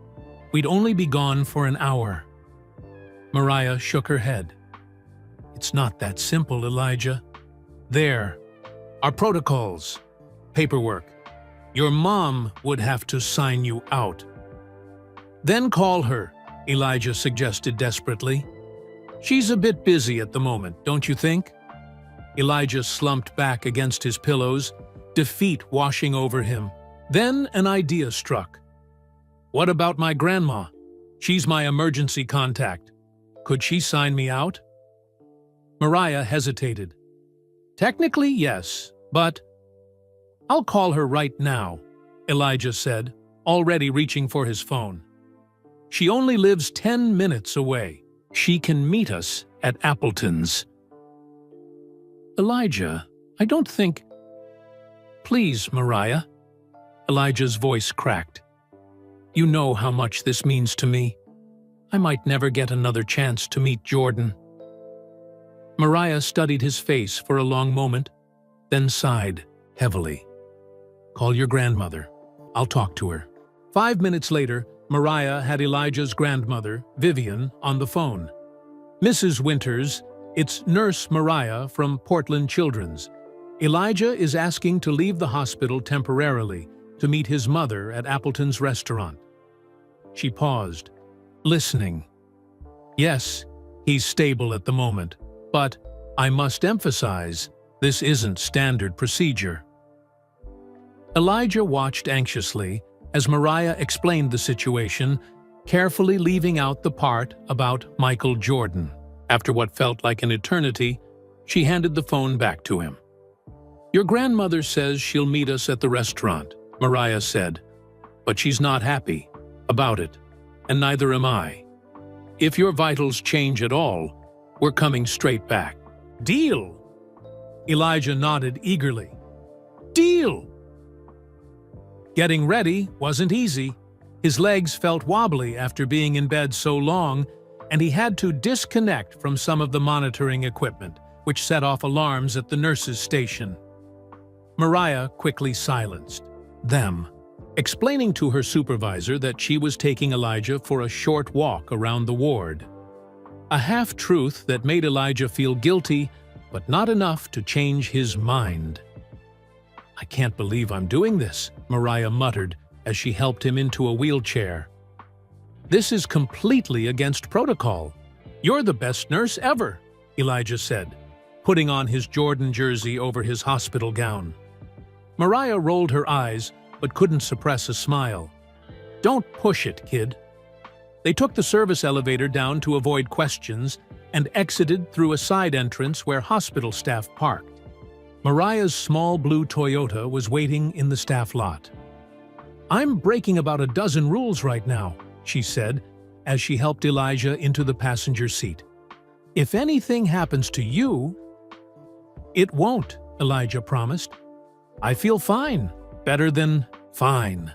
We'd only be gone for an hour." Mariah shook her head. "It's not that simple, Elijah. There are protocols, paperwork. Your mom would have to sign you out." "Then call her," Elijah suggested desperately. "She's a bit busy at the moment, don't you think?" Elijah slumped back against his pillows, defeat washing over him. Then an idea struck. "What about my grandma? She's my emergency contact. Could she sign me out?" Mariah hesitated. "Technically, yes, but—" "I'll call her right now," Elijah said, already reaching for his phone. "She only lives 10 minutes away. She can meet us at Appleton's. Elijah, I don't think... Please, Mariah. Elijah's voice cracked. You know how much this means to me. I might never get another chance to meet Jordan. Mariah studied his face for a long moment, then sighed heavily. Call your grandmother. I'll talk to her. 5 minutes later, Mariah had Elijah's grandmother, Vivian, on the phone. Mrs. Winters, it's Nurse Mariah from Portland Children's. Elijah is asking to leave the hospital temporarily to meet his mother at Appleton's restaurant. She paused, listening. Yes, he's stable at the moment, but I must emphasize, this isn't standard procedure. Elijah watched anxiously as Mariah explained the situation, carefully leaving out the part about Michael Jordan. After what felt like an eternity, she handed the phone back to him. Your grandmother says she'll meet us at the restaurant, Mariah said, but she's not happy about it, and neither am I. If your vitals change at all, we're coming straight back. Deal! Elijah nodded eagerly. Deal! Getting ready wasn't easy. His legs felt wobbly after being in bed so long, and he had to disconnect from some of the monitoring equipment, which set off alarms at the nurse's station. Mariah quickly silenced them, explaining to her supervisor that she was taking Elijah for a short walk around the ward. A half-truth that made Elijah feel guilty, but not enough to change his mind. I can't believe I'm doing this, Mariah muttered as she helped him into a wheelchair. This is completely against protocol. You're the best nurse ever, Elijah said, putting on his Jordan jersey over his hospital gown. Mariah rolled her eyes, but couldn't suppress a smile. Don't push it, kid. They took the service elevator down to avoid questions and exited through a side entrance where hospital staff parked. Mariah's small blue Toyota was waiting in the staff lot. I'm breaking about a dozen rules right now, she said, as she helped Elijah into the passenger seat. If anything happens to you... It won't, Elijah promised. I feel fine, better than fine.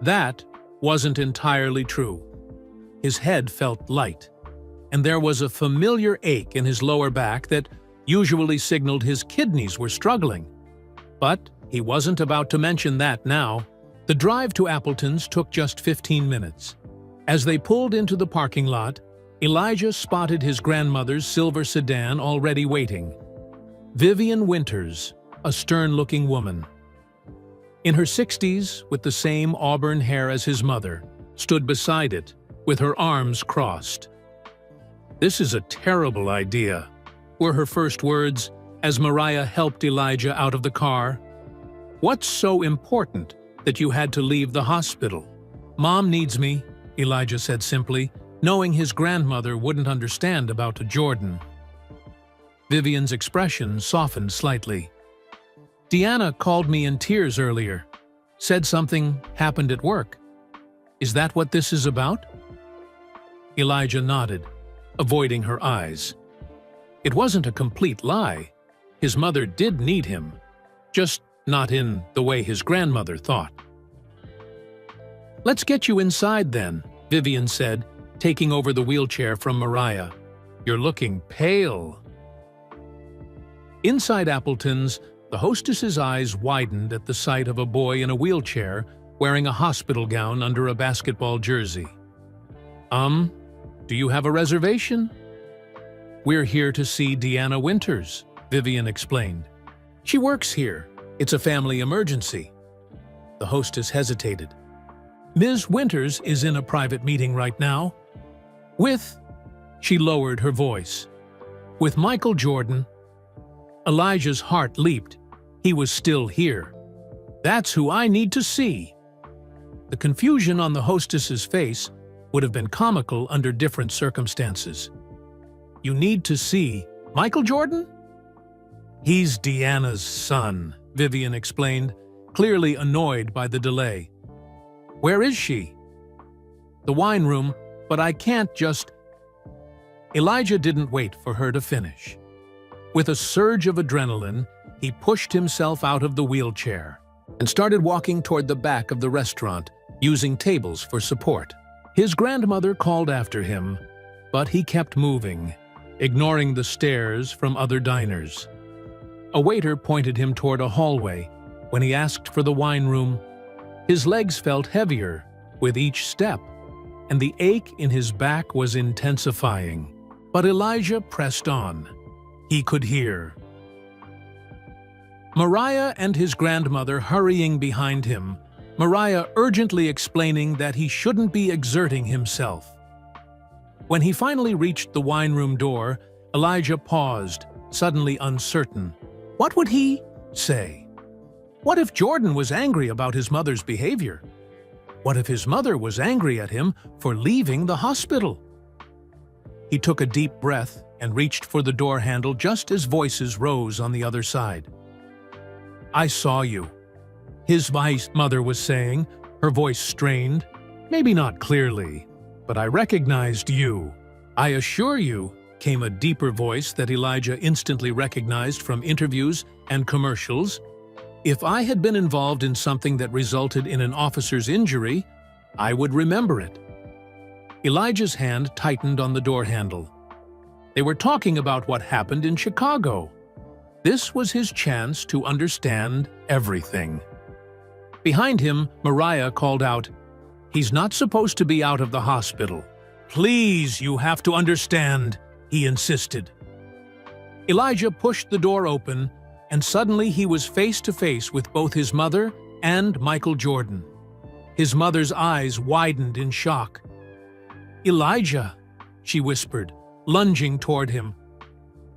That wasn't entirely true. His head felt light, and there was a familiar ache in his lower back that usually signaled his kidneys were struggling. But he wasn't about to mention that now. The drive to Appleton's took just 15 minutes. As they pulled into the parking lot, Elijah spotted his grandmother's silver sedan already waiting. Vivian Winters, a stern-looking woman. In her 60s, with the same auburn hair as his mother, stood beside it, with her arms crossed. This is a terrible idea, were her first words as Mariah helped Elijah out of the car. What's so important that you had to leave the hospital? Mom needs me, Elijah said simply, knowing his grandmother wouldn't understand about Jordan. Vivian's expression softened slightly. Deanna called me in tears earlier, said something happened at work. Is that what this is about? Elijah nodded, avoiding her eyes. It wasn't a complete lie. His mother did need him, just not in the way his grandmother thought. Let's get you inside then, Vivian said, taking over the wheelchair from Mariah. You're looking pale. Inside Appleton's, the hostess's eyes widened at the sight of a boy in a wheelchair wearing a hospital gown under a basketball jersey. Do you have a reservation? We're here to see Deanna Winters, Vivian explained. She works here. It's a family emergency. The hostess hesitated. Ms. Winters is in a private meeting right now. She lowered her voice. With Michael Jordan. Elijah's heart leaped. He was still here. That's who I need to see. The confusion on the hostess's face would have been comical under different circumstances. You need to see Michael Jordan? He's Deanna's son, Vivian explained, clearly annoyed by the delay. Where is she? The wine room, but I can't just... Elijah didn't wait for her to finish. With a surge of adrenaline, he pushed himself out of the wheelchair and started walking toward the back of the restaurant, using tables for support. His grandmother called after him, but he kept moving, ignoring the stares from other diners. A waiter pointed him toward a hallway. When he asked for the wine room, his legs felt heavier with each step, and the ache in his back was intensifying. But Elijah pressed on. He could hear Mariah and his grandmother hurrying behind him, Mariah urgently explaining that he shouldn't be exerting himself. When he finally reached the wine room door, Elijah paused, suddenly uncertain. What would he say? What if Jordan was angry about his mother's behavior? What if his mother was angry at him for leaving the hospital? He took a deep breath and reached for the door handle just as voices rose on the other side. I saw you, his mother was saying, her voice strained. Maybe not clearly, but I recognized you. I assure you, came a deeper voice that Elijah instantly recognized from interviews and commercials. If I had been involved in something that resulted in an officer's injury, I would remember it. Elijah's hand tightened on the door handle. They were talking about what happened in Chicago. This was his chance to understand everything. Behind him, Mariah called out, "He's not supposed to be out of the hospital. Please, you have to understand," he insisted. Elijah pushed the door open, and suddenly he was face to face with both his mother and Michael Jordan. His mother's eyes widened in shock. "Elijah," she whispered, lunging toward him.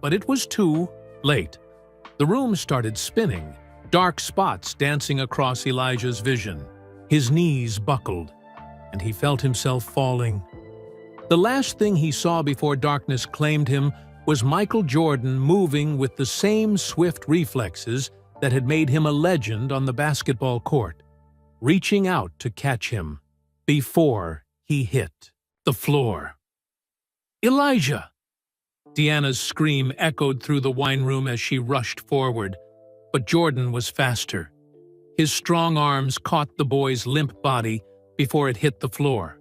But it was too late. The room started spinning, dark spots dancing across Elijah's vision. His knees buckled, and he felt himself falling. The last thing he saw before darkness claimed him was Michael Jordan moving with the same swift reflexes that had made him a legend on the basketball court, reaching out to catch him before he hit the floor. "Elijah!" Deanna's scream echoed through the wine room as she rushed forward, but Jordan was faster. His strong arms caught the boy's limp body before it hit the floor.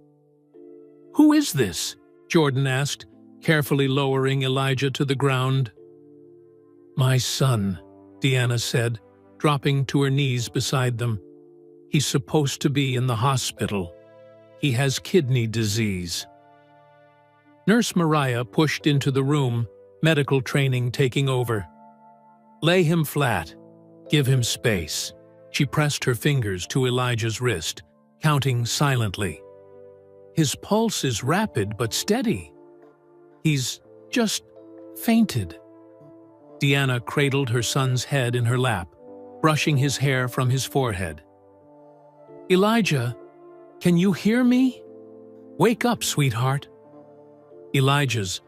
"Who is this?" Jordan asked, carefully lowering Elijah to the ground. "My son," Deanna said, dropping to her knees beside them. "He's supposed to be in the hospital. He has kidney disease." Nurse Mariah pushed into the room, medical training taking over. "Lay him flat. Give him space." She pressed her fingers to Elijah's wrist, counting silently. "His pulse is rapid but steady. He's just fainted." Deanna cradled her son's head in her lap, brushing his hair from his forehead. "Elijah, can you hear me? Wake up, sweetheart." Elijah's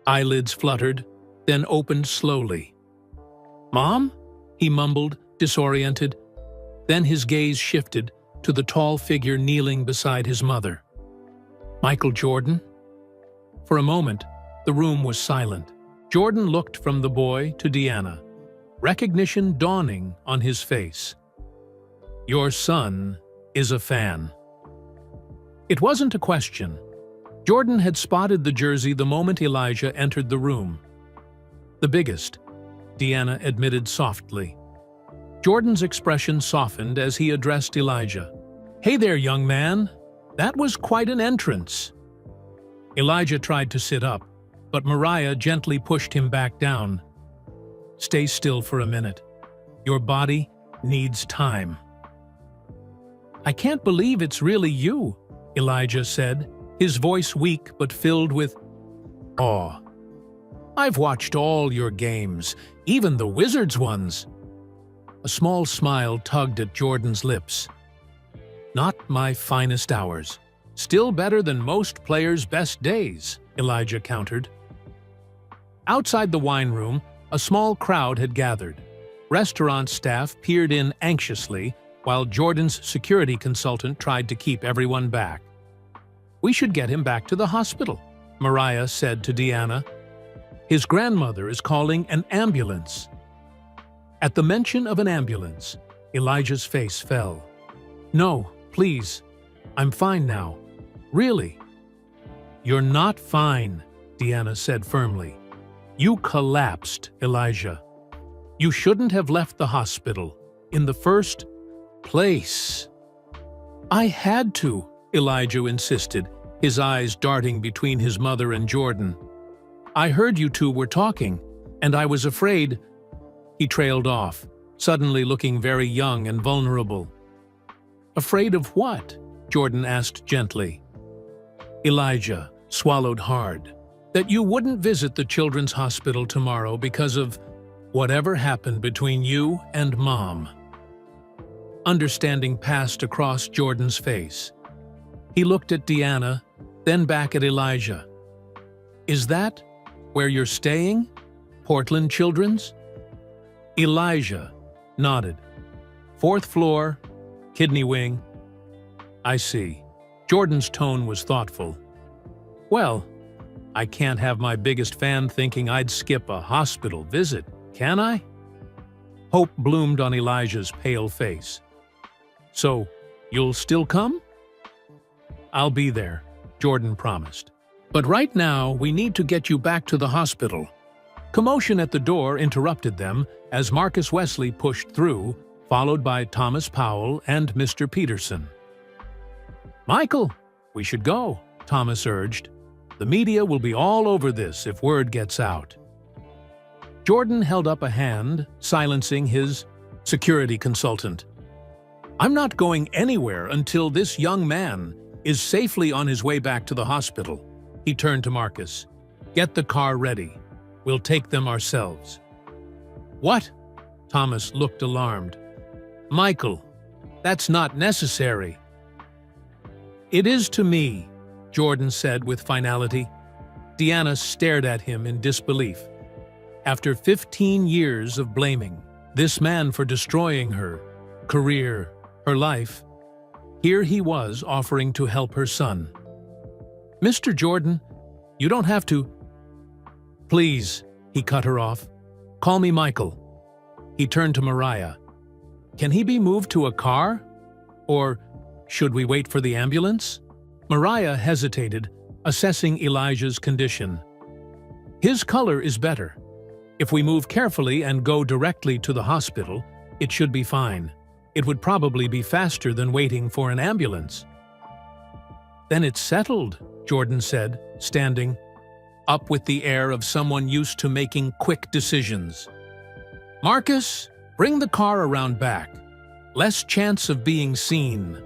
eyelids fluttered, then opened slowly. "Mom?" he mumbled, disoriented. Then his gaze shifted to the tall figure kneeling beside his mother. "Michael Jordan?" For a moment, the room was silent. Jordan looked from the boy to Deanna, recognition dawning on his face. "Your son is a fan." It wasn't a question. Jordan had spotted the jersey the moment Elijah entered the room. "The biggest," Deanna admitted softly. Jordan's expression softened as he addressed Elijah. "Hey there, young man. That was quite an entrance." Elijah tried to sit up, but Mariah gently pushed him back down. "Stay still for a minute. Your body needs time." "I can't believe it's really you," Elijah said, his voice weak but filled with awe. "I've watched all your games, even the Wizards ones." A small smile tugged at Jordan's lips. "Not my finest hours. Still better than most players' best days," Elijah countered. Outside the wine room, a small crowd had gathered. Restaurant staff peered in anxiously, while Jordan's security consultant tried to keep everyone back. "We should get him back to the hospital," Mariah said to Deanna. His grandmother is calling an ambulance. At the mention of an ambulance, Elijah's face fell. No, please. I'm fine now. Really? You're not fine, Deanna said firmly. You collapsed, Elijah. You shouldn't have left the hospital in the first place. I had to, Elijah insisted, his eyes darting between his mother and Jordan. I heard you two were talking, and I was afraid. He trailed off, suddenly looking very young and vulnerable. Afraid of what? Jordan asked gently. Elijah swallowed hard. That you wouldn't visit the children's hospital tomorrow because of whatever happened between you and Mom. Understanding passed across Jordan's face. He looked at Deanna, then back at Elijah. Is that where you're staying? Portland Children's? Elijah nodded. 4th floor, kidney wing. I see. Jordan's tone was thoughtful. Well, I can't have my biggest fan thinking I'd skip a hospital visit, can I? Hope bloomed on Elijah's pale face. So, you'll still come? I'll be there, Jordan promised. But right now, we need to get you back to the hospital. Commotion at the door interrupted them as Marcus Wesley pushed through, followed by Thomas Powell and Mr. Peterson. Michael, we should go, Thomas urged. The media will be all over this if word gets out. Jordan held up a hand, silencing his security consultant. I'm not going anywhere until this young man is safely on his way back to the hospital. He turned to Marcus. Get the car ready. We'll take them ourselves. What? Thomas looked alarmed. Michael, that's not necessary. It is to me, Jordan said with finality. Deanna stared at him in disbelief. After 15 years of blaming this man for destroying her career, her life, here he was offering to help her son. Mr. Jordan, you don't have to. Please, he cut her off. Call me Michael. He turned to Mariah. Can he be moved to a car? Or should we wait for the ambulance? Mariah hesitated, assessing Elijah's condition. His color is better. If we move carefully and go directly to the hospital, it should be fine. It would probably be faster than waiting for an ambulance. Then it's settled, Jordan said, standing up with the air of someone used to making quick decisions. Marcus, bring the car around back. Less chance of being seen.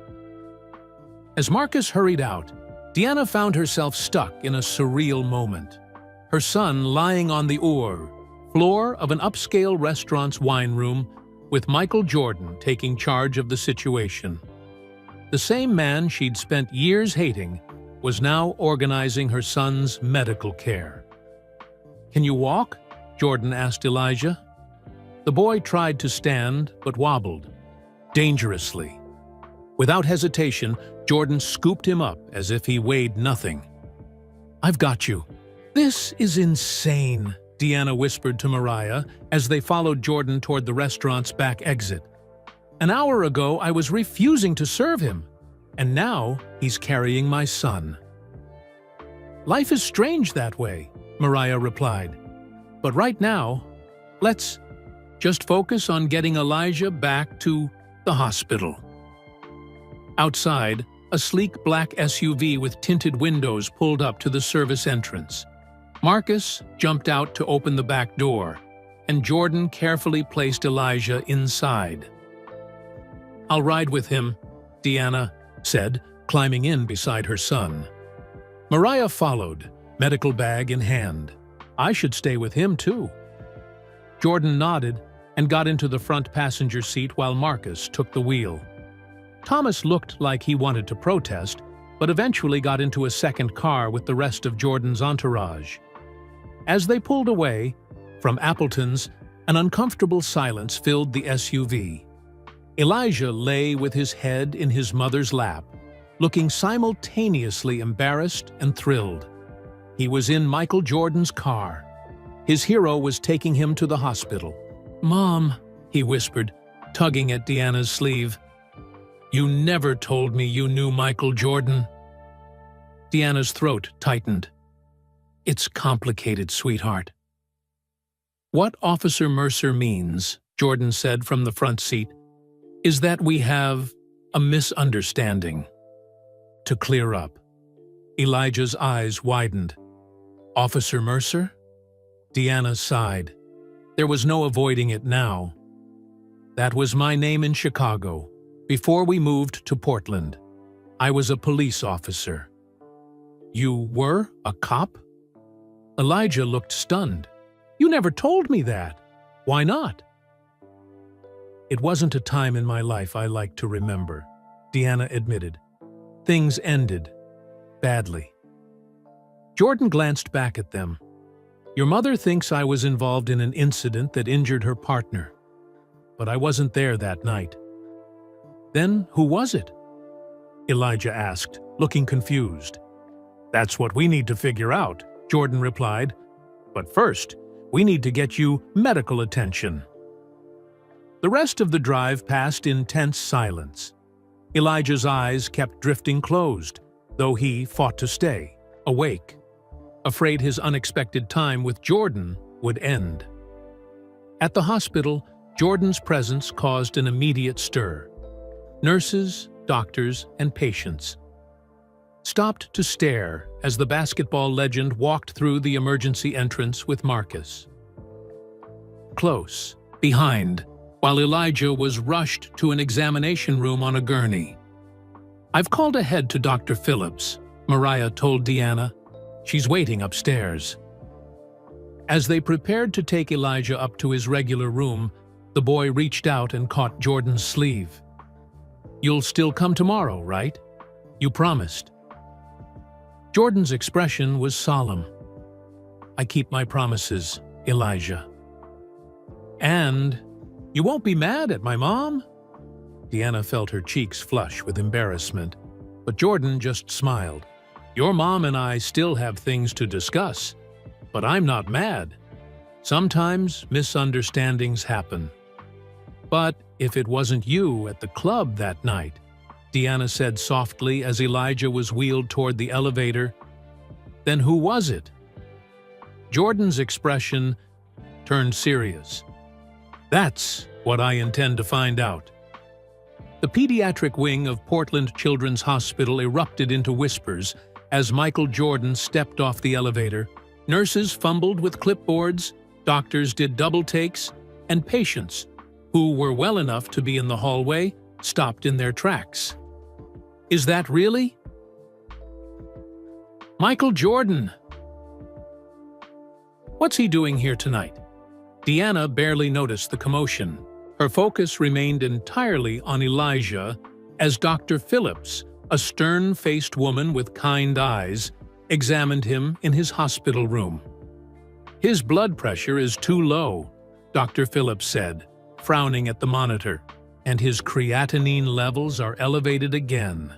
As Marcus hurried out, Deanna found herself stuck in a surreal moment. Her son lying on the floor of an upscale restaurant's wine room with Michael Jordan taking charge of the situation. The same man she'd spent years hating was now organizing her son's medical care. Can you walk? Jordan asked Elijah. The boy tried to stand but wobbled, dangerously. Without hesitation, Jordan scooped him up as if he weighed nothing. I've got you. This is insane, Deanna whispered to Mariah as they followed Jordan toward the restaurant's back exit. An hour ago, I was refusing to serve him, and now he's carrying my son. Life is strange that way, Mariah replied. But right now, let's just focus on getting Elijah back to the hospital. Outside, a sleek black SUV with tinted windows pulled up to the service entrance. Marcus jumped out to open the back door, and Jordan carefully placed Elijah inside. I'll ride with him, Deanna said, climbing in beside her son. Mariah followed, medical bag in hand. I should stay with him too. Jordan nodded and got into the front passenger seat while Marcus took the wheel. Thomas looked like he wanted to protest, but eventually got into a second car with the rest of Jordan's entourage. As they pulled away from Appleton's, an uncomfortable silence filled the SUV. Elijah lay with his head in his mother's lap, looking simultaneously embarrassed and thrilled. He was in Michael Jordan's car. His hero was taking him to the hospital. "Mom," he whispered, tugging at Deanna's sleeve. "You never told me you knew Michael Jordan." Deanna's throat tightened. "It's complicated, sweetheart." "What Officer Mercer means," Jordan said from the front seat, "is that we have a misunderstanding to clear up." Elijah's eyes widened. "Officer Mercer?" Deanna sighed. There was no avoiding it now. "That was my name in Chicago, before we moved to Portland. I was a police officer." "You were a cop?" Elijah looked stunned. "You never told me that. Why not?" "It wasn't a time in my life I like to remember," Deanna admitted. "Things ended badly." Jordan glanced back at them. "Your mother thinks I was involved in an incident that injured her partner, but I wasn't there that night." "Then who was it?" Elijah asked, looking confused. "That's what we need to figure out," Jordan replied. "But first, we need to get you medical attention." The rest of the drive passed in tense silence. Elijah's eyes kept drifting closed, though he fought to stay, awake, afraid his unexpected time with Jordan would end. At the hospital, Jordan's presence caused an immediate stir. Nurses, doctors, and patients stopped to stare as the basketball legend walked through the emergency entrance with Marcus. Close, behind, while Elijah was rushed to an examination room on a gurney. "I've called ahead to Dr. Phillips," Mariah told Deanna. "She's waiting upstairs." As they prepared to take Elijah up to his regular room, the boy reached out and caught Jordan's sleeve. "You'll still come tomorrow, right? You promised." Jordan's expression was solemn. "I keep my promises, Elijah." "And you won't be mad at my mom?" Deanna felt her cheeks flush with embarrassment, but Jordan just smiled. "Your mom and I still have things to discuss, but I'm not mad. Sometimes misunderstandings happen." "But if it wasn't you at the club that night," Deanna said softly as Elijah was wheeled toward the elevator, "then who was it?" Jordan's expression turned serious. "That's what I intend to find out." The pediatric wing of Portland Children's Hospital erupted into whispers as Michael Jordan stepped off the elevator. Nurses fumbled with clipboards, doctors did double takes, and patients, who were well enough to be in the hallway, stopped in their tracks. "Is that really Michael Jordan? What's he doing here tonight?" Deanna barely noticed the commotion. Her focus remained entirely on Elijah as Dr. Phillips, a stern-faced woman with kind eyes, examined him in his hospital room. "His blood pressure is too low," Dr. Phillips said, frowning at the monitor, "and his creatinine levels are elevated again.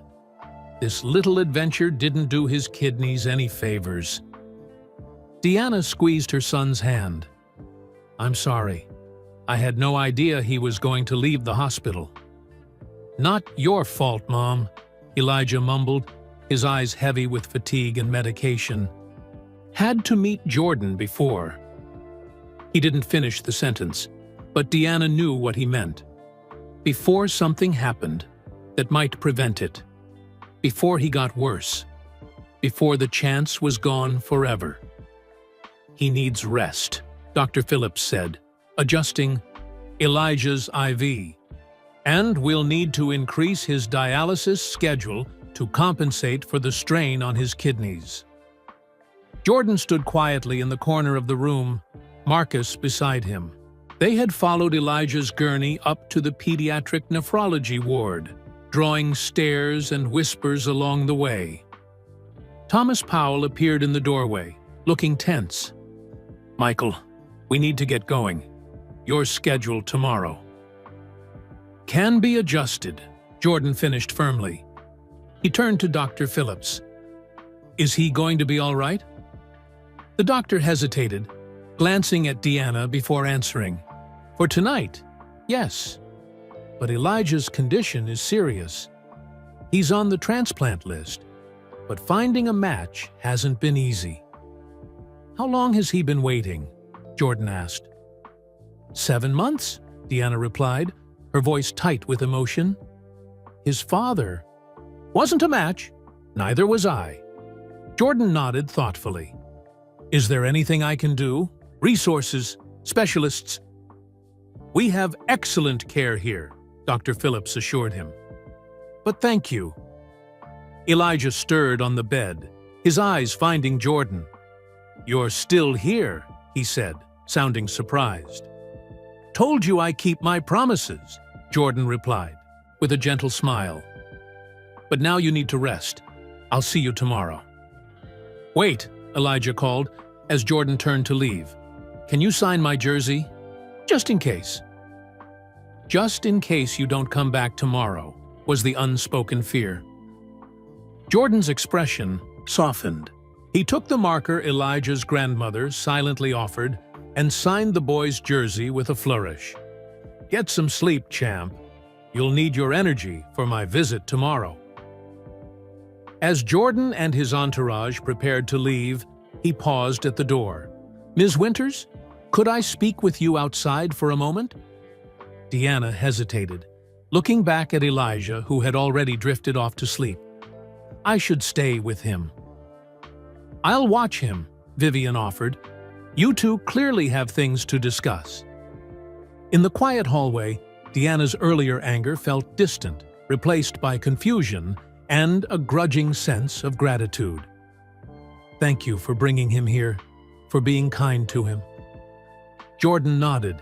This little adventure didn't do his kidneys any favors." Deanna squeezed her son's hand. "I'm sorry. I had no idea he was going to leave the hospital." "Not your fault, Mom," Elijah mumbled, his eyes heavy with fatigue and medication. "Had to meet Jordan before." He didn't finish the sentence, but Deanna knew what he meant. Before something happened that might prevent it. Before he got worse. Before the chance was gone forever. "He needs rest," Dr. Phillips said, adjusting Elijah's IV. "And we'll need to increase his dialysis schedule to compensate for the strain on his kidneys." Jordan stood quietly in the corner of the room, Marcus beside him. They had followed Elijah's gurney up to the pediatric nephrology ward, drawing stares and whispers along the way. Thomas Powell appeared in the doorway, looking tense. "Michael, we need to get going. Your schedule tomorrow." "Can be adjusted," Jordan finished firmly. He turned to Dr. Phillips. "Is he going to be all right?" The doctor hesitated, glancing at Deanna before answering. For tonight, yes. But Elijah's condition is serious. He's on the transplant list, but finding a match hasn't been easy. How long has he been waiting? Jordan asked. 7 months, Deanna replied, her voice tight with emotion. His father wasn't a match. Neither was I. Jordan nodded thoughtfully. Is there anything I can do? Resources, specialists. We have excellent care here, Dr. Phillips assured him. But thank you. Elijah stirred on the bed, his eyes finding Jordan. You're still here, he said, sounding surprised. Told you I keep my promises, Jordan replied, with a gentle smile. But now you need to rest. I'll see you tomorrow. Wait, Elijah called, as Jordan turned to leave. Can you sign my jersey? Just in case. Just in case you don't come back tomorrow, was the unspoken fear. Jordan's expression softened. He took the marker Elijah's grandmother silently offered and signed the boy's jersey with a flourish. Get some sleep, champ. You'll need your energy for my visit tomorrow. As Jordan and his entourage prepared to leave, he paused at the door. Ms. Winters, could I speak with you outside for a moment? Deanna hesitated, looking back at Elijah, who had already drifted off to sleep. I should stay with him. I'll watch him, Vivian offered. You two clearly have things to discuss. In the quiet hallway, Deanna's earlier anger felt distant, replaced by confusion and a grudging sense of gratitude. Thank you for bringing him here, for being kind to him. Jordan nodded.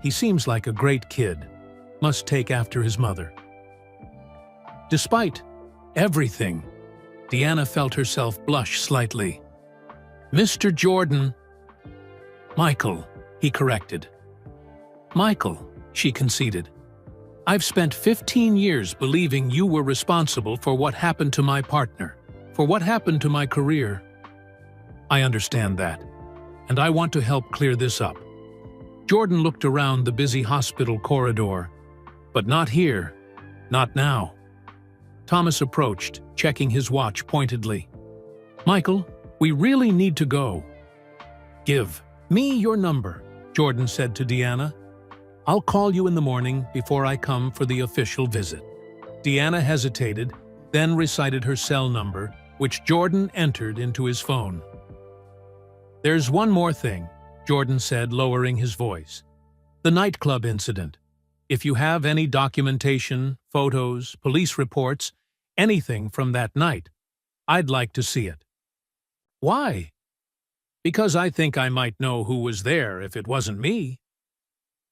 He seems like a great kid, must take after his mother. Despite everything, Deanna felt herself blush slightly. Mr. Jordan. Michael, he corrected. Michael, she conceded. I've spent 15 years believing you were responsible for what happened to my partner, for what happened to my career. I understand that, and I want to help clear this up. Jordan looked around the busy hospital corridor. But not here, not now. Thomas approached, checking his watch pointedly. Michael, we really need to go. Give me your number, Jordan said to Deanna. I'll call you in the morning before I come for the official visit. Deanna hesitated, then recited her cell number, which Jordan entered into his phone. There's one more thing, Jordan said, lowering his voice. The nightclub incident. If you have any documentation, photos, police reports, anything from that night, I'd like to see it. Why? Because I think I might know who was there if it wasn't me.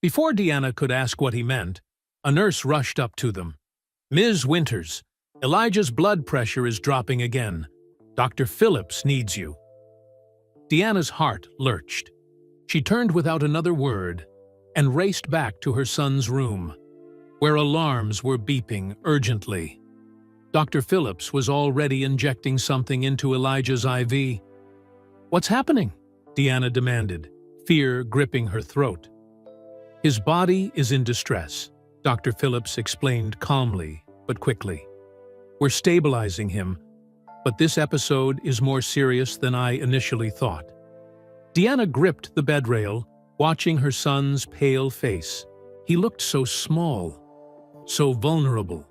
Before Deanna could ask what he meant, a nurse rushed up to them. Ms. Winters, Elijah's blood pressure is dropping again. Dr. Phillips needs you. Deanna's heart lurched. She turned without another word and raced back to her son's room, where alarms were beeping urgently. Dr. Phillips was already injecting something into Elijah's IV. What's happening? Deanna demanded, fear gripping her throat. His body is in distress, Dr. Phillips explained calmly but quickly. We're stabilizing him, but this episode is more serious than I initially thought. Deanna gripped the bedrail, watching her son's pale face. He looked so small, so vulnerable.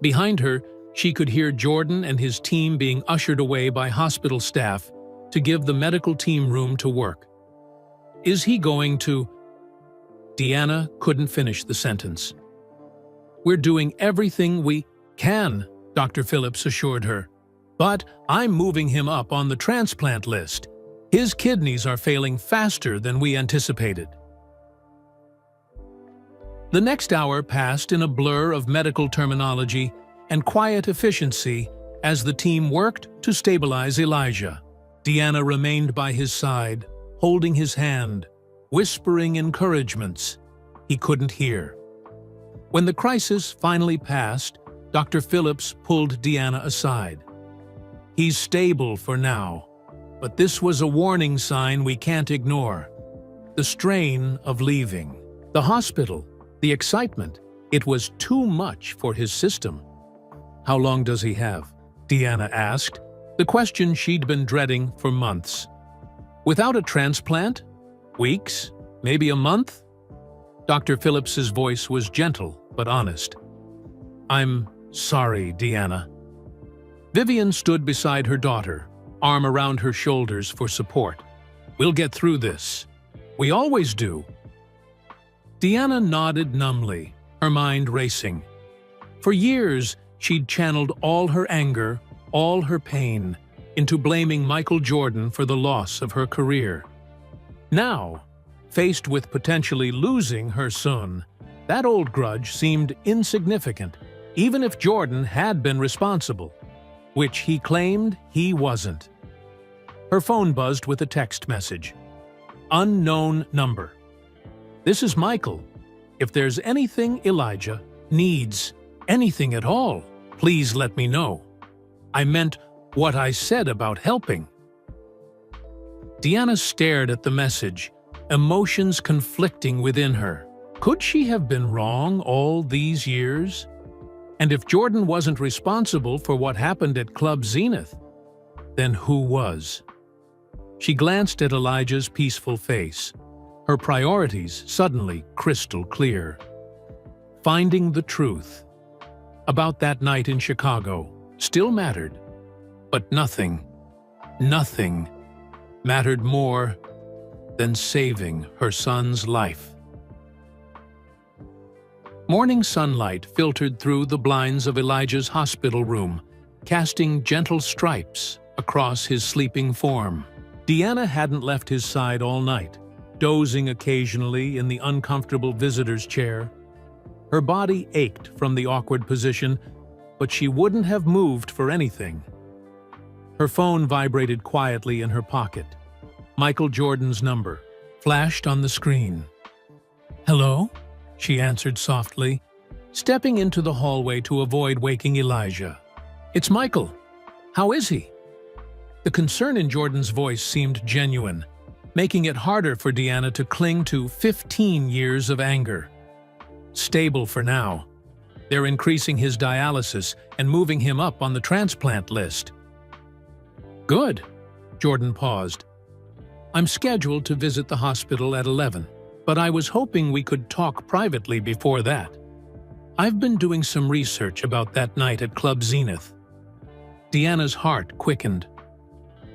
Behind her, she could hear Jordan and his team being ushered away by hospital staff to give the medical team room to work. Is he going to? Deanna couldn't finish the sentence. We're doing everything we can, Dr. Phillips assured her. But I'm moving him up on the transplant list. His kidneys are failing faster than we anticipated. The next hour passed in a blur of medical terminology and quiet efficiency as the team worked to stabilize Elijah. Deanna remained by his side, holding his hand, whispering encouragements he couldn't hear. When the crisis finally passed, Dr. Phillips pulled Deanna aside. He's stable for now, But this was a warning sign we can't ignore. The strain of leaving. The hospital. The excitement. It was too much for his system. "How long does he have?" Deanna asked, the question she'd been dreading for months. "Without a transplant? Weeks? Maybe a month?" Dr. Phillips's voice was gentle but honest. "I'm sorry, Deanna." Vivian stood beside her daughter, arm around her shoulders for support. "We'll get through this. We always do." Deanna nodded numbly, her mind racing. For years, she'd channeled all her anger, all her pain, into blaming Michael Jordan for the loss of her career. Now, faced with potentially losing her son, that old grudge seemed insignificant, even if Jordan had been responsible, which he claimed he wasn't. Her phone buzzed with a text message. "Unknown number. This is Michael. If there's anything Elijah needs, anything at all, please let me know. I meant what I said about helping." Deanna stared at the message, emotions conflicting within her. Could she have been wrong all these years? And if Jordan wasn't responsible for what happened at Club Zenith, then who was? She glanced at Elijah's peaceful face, her priorities suddenly crystal clear. Finding the truth about that night in Chicago still mattered, but nothing mattered more than saving her son's life. Morning sunlight filtered through the blinds of Elijah's hospital room, casting gentle stripes across his sleeping form. Deanna hadn't left his side all night, dozing occasionally in the uncomfortable visitor's chair. Her body ached from the awkward position, but she wouldn't have moved for anything. Her phone vibrated quietly in her pocket. Michael Jordan's number flashed on the screen. "Hello?" she answered softly, stepping into the hallway to avoid waking Elijah. "It's Michael. How is he?" The concern in Jordan's voice seemed genuine, making it harder for Deanna to cling to 15 years of anger. "Stable for now. They're increasing his dialysis and moving him up on the transplant list." "Good." Jordan paused. "I'm scheduled to visit the hospital at 11, but I was hoping we could talk privately before that. I've been doing some research about that night at Club Zenith." Deanna's heart quickened.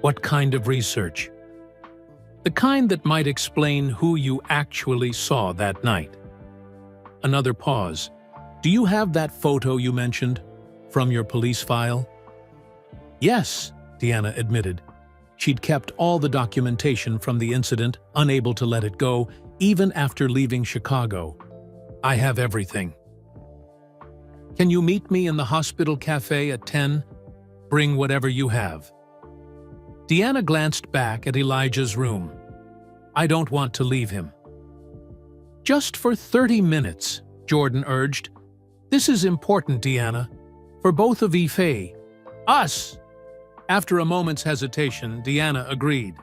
"What kind of research?" "The kind that might explain who you actually saw that night." Another pause. "Do you have that photo you mentioned from your police file?" "Yes," Deanna admitted. She'd kept all the documentation from the incident, unable to let it go, even after leaving Chicago. "I have everything." "Can you meet me in the hospital cafe at 10? Bring whatever you have." Deanna glanced back at Elijah's room. "I don't want to leave him." "Just for 30 minutes, Jordan urged. "This is important, Deanna. For both of Ife. Us!" After a moment's hesitation, Deanna agreed.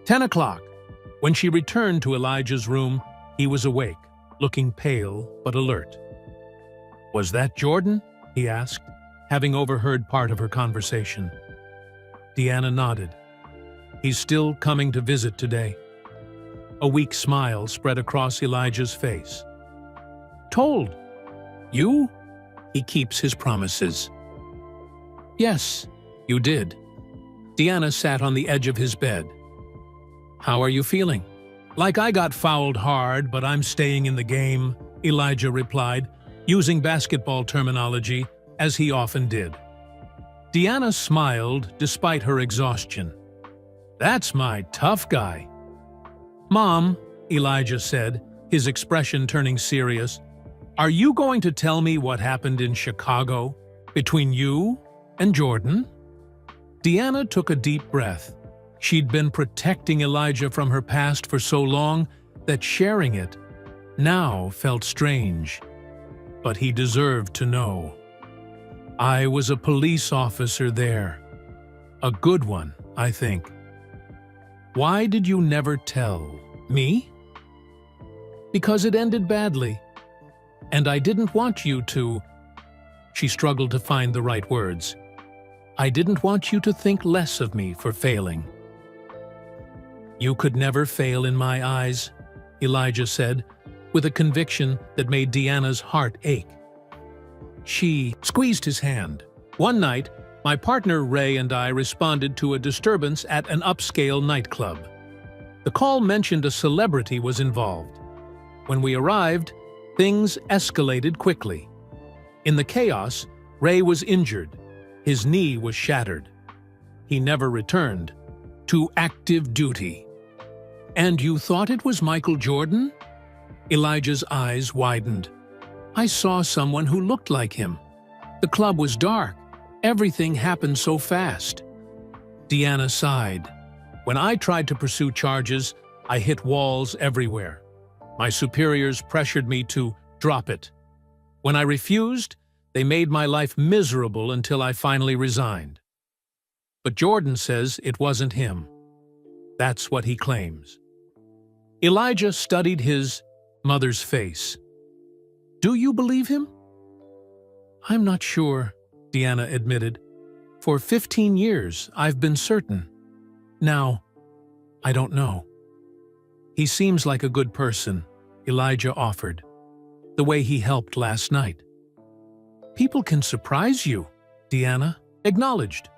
10 o'clock. When she returned to Elijah's room, he was awake, looking pale but alert. "Was that Jordan?" he asked, having overheard part of her conversation. Deanna nodded. "He's still coming to visit today." A weak smile spread across Elijah's face. "Told you? He keeps his promises." "Yes, you did." Deanna sat on the edge of his bed. "How are you feeling?" "Like I got fouled hard, but I'm staying in the game," Elijah replied, using basketball terminology, as he often did. Deanna smiled despite her exhaustion. "That's my tough guy." "Mom," Elijah said, his expression turning serious, "are you going to tell me what happened in Chicago between you and Jordan?" Deanna took a deep breath. She'd been protecting Elijah from her past for so long that sharing it now felt strange. But he deserved to know. "I was a police officer there. A good one, I think." Why did you never tell me? Because it ended badly, and I didn't want you to. She struggled to find the right words. I didn't want you to think less of me for failing. You could never fail in my eyes, Elijah said, with a conviction that made Deanna's heart ache. She squeezed his hand. One night, my partner Ray and I responded to a disturbance at an upscale nightclub. The call mentioned a celebrity was involved. When we arrived, things escalated quickly. In the chaos, Ray was injured. His knee was shattered. He never returned to active duty. And you thought it was Michael Jordan? Elijah's eyes widened. I saw someone who looked like him. The club was dark. Everything happened so fast. Deanna sighed. When I tried to pursue charges, I hit walls everywhere. My superiors pressured me to drop it. When I refused, they made my life miserable until I finally resigned. But Jordan says it wasn't him. That's what he claims. Elijah studied his mother's face. Do you believe him? I'm not sure, Deanna admitted. For 15 years, I've been certain. Now, I don't know. He seems like a good person, Elijah offered. The way he helped last night. People can surprise you, Deanna acknowledged,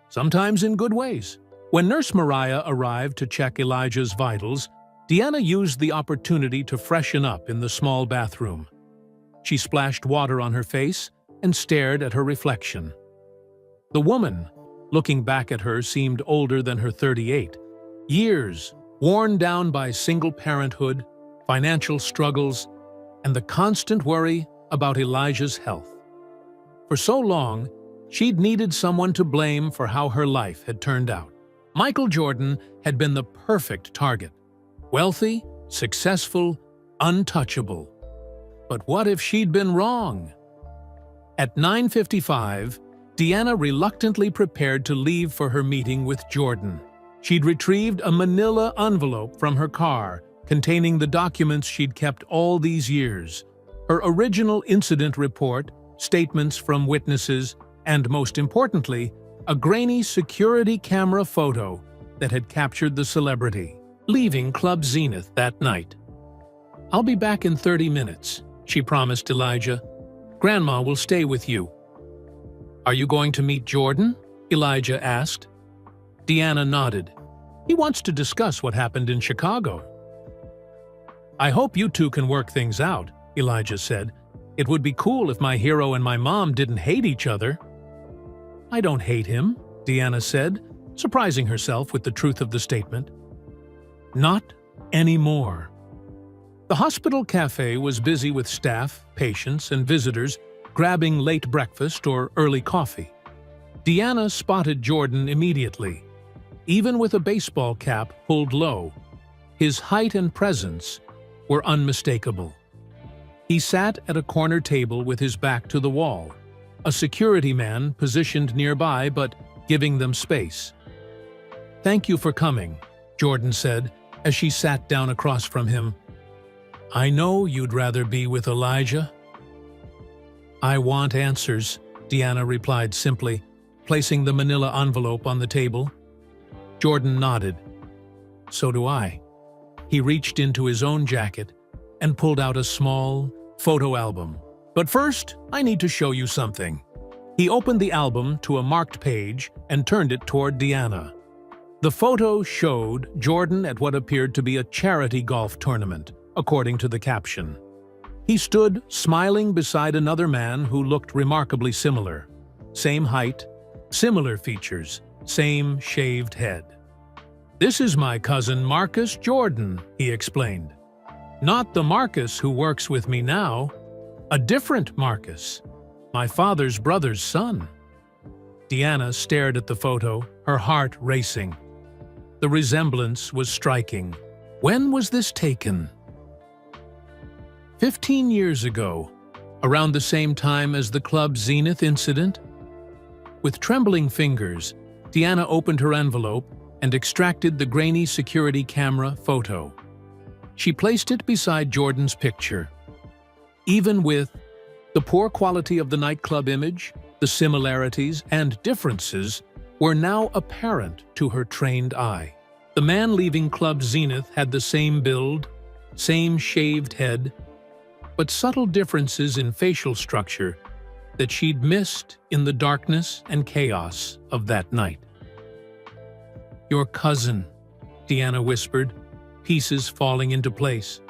sometimes in good ways. When Nurse Mariah arrived to check Elijah's vitals, Deanna used the opportunity to freshen up in the small bathroom. She splashed water on her face and stared at her reflection. The woman, looking back at her, seemed older than her 38. Years, worn down by single parenthood, financial struggles, and the constant worry about Elijah's health. For so long, she'd needed someone to blame for how her life had turned out. Michael Jordan had been the perfect target. Wealthy, successful, untouchable. But what if she'd been wrong? At 9:55, Deanna reluctantly prepared to leave for her meeting with Jordan. She'd retrieved a manila envelope from her car containing the documents she'd kept all these years, her original incident report, statements from witnesses, and most importantly, a grainy security camera photo that had captured the celebrity, leaving Club Zenith that night. I'll be back in 30 minutes, she promised Elijah. Grandma will stay with you. Are you going to meet Jordan? Elijah asked. Deanna nodded. He wants to discuss what happened in Chicago. I hope you two can work things out, Elijah said. It would be cool if my hero and my mom didn't hate each other. I don't hate him, Deanna said, surprising herself with the truth of the statement. Not anymore. The hospital cafe was busy with staff, patients, and visitors grabbing late breakfast or early coffee. Deanna spotted Jordan immediately. Even with a baseball cap pulled low, his height and presence were unmistakable. He sat at a corner table with his back to the wall, a security man positioned nearby but giving them space. Thank you for coming, Jordan said as she sat down across from him. I know you'd rather be with Elijah. I want answers, Deanna replied simply, placing the manila envelope on the table. Jordan nodded. So do I. He reached into his own jacket and pulled out a small photo album. But first, I need to show you something. He opened the album to a marked page and turned it toward Deanna. The photo showed Jordan at what appeared to be a charity golf tournament, according to the caption. He stood smiling beside another man who looked remarkably similar. Same height, similar features, same shaved head. This is my cousin Marcus Jordan, he explained. Not the Marcus who works with me now, a different Marcus, my father's brother's son. Deanna stared at the photo, her heart racing. The resemblance was striking. When was this taken? 15 years ago, around the same time as the Club Zenith incident. With trembling fingers, Deanna opened her envelope and extracted the grainy security camera photo. She placed it beside Jordan's picture. Even with the poor quality of the nightclub image, the similarities and differences were now apparent to her trained eye. The man leaving Club Zenith had the same build, same shaved head, but subtle differences in facial structure that she'd missed in the darkness and chaos of that night. "Your cousin," Deanna whispered, pieces falling into place.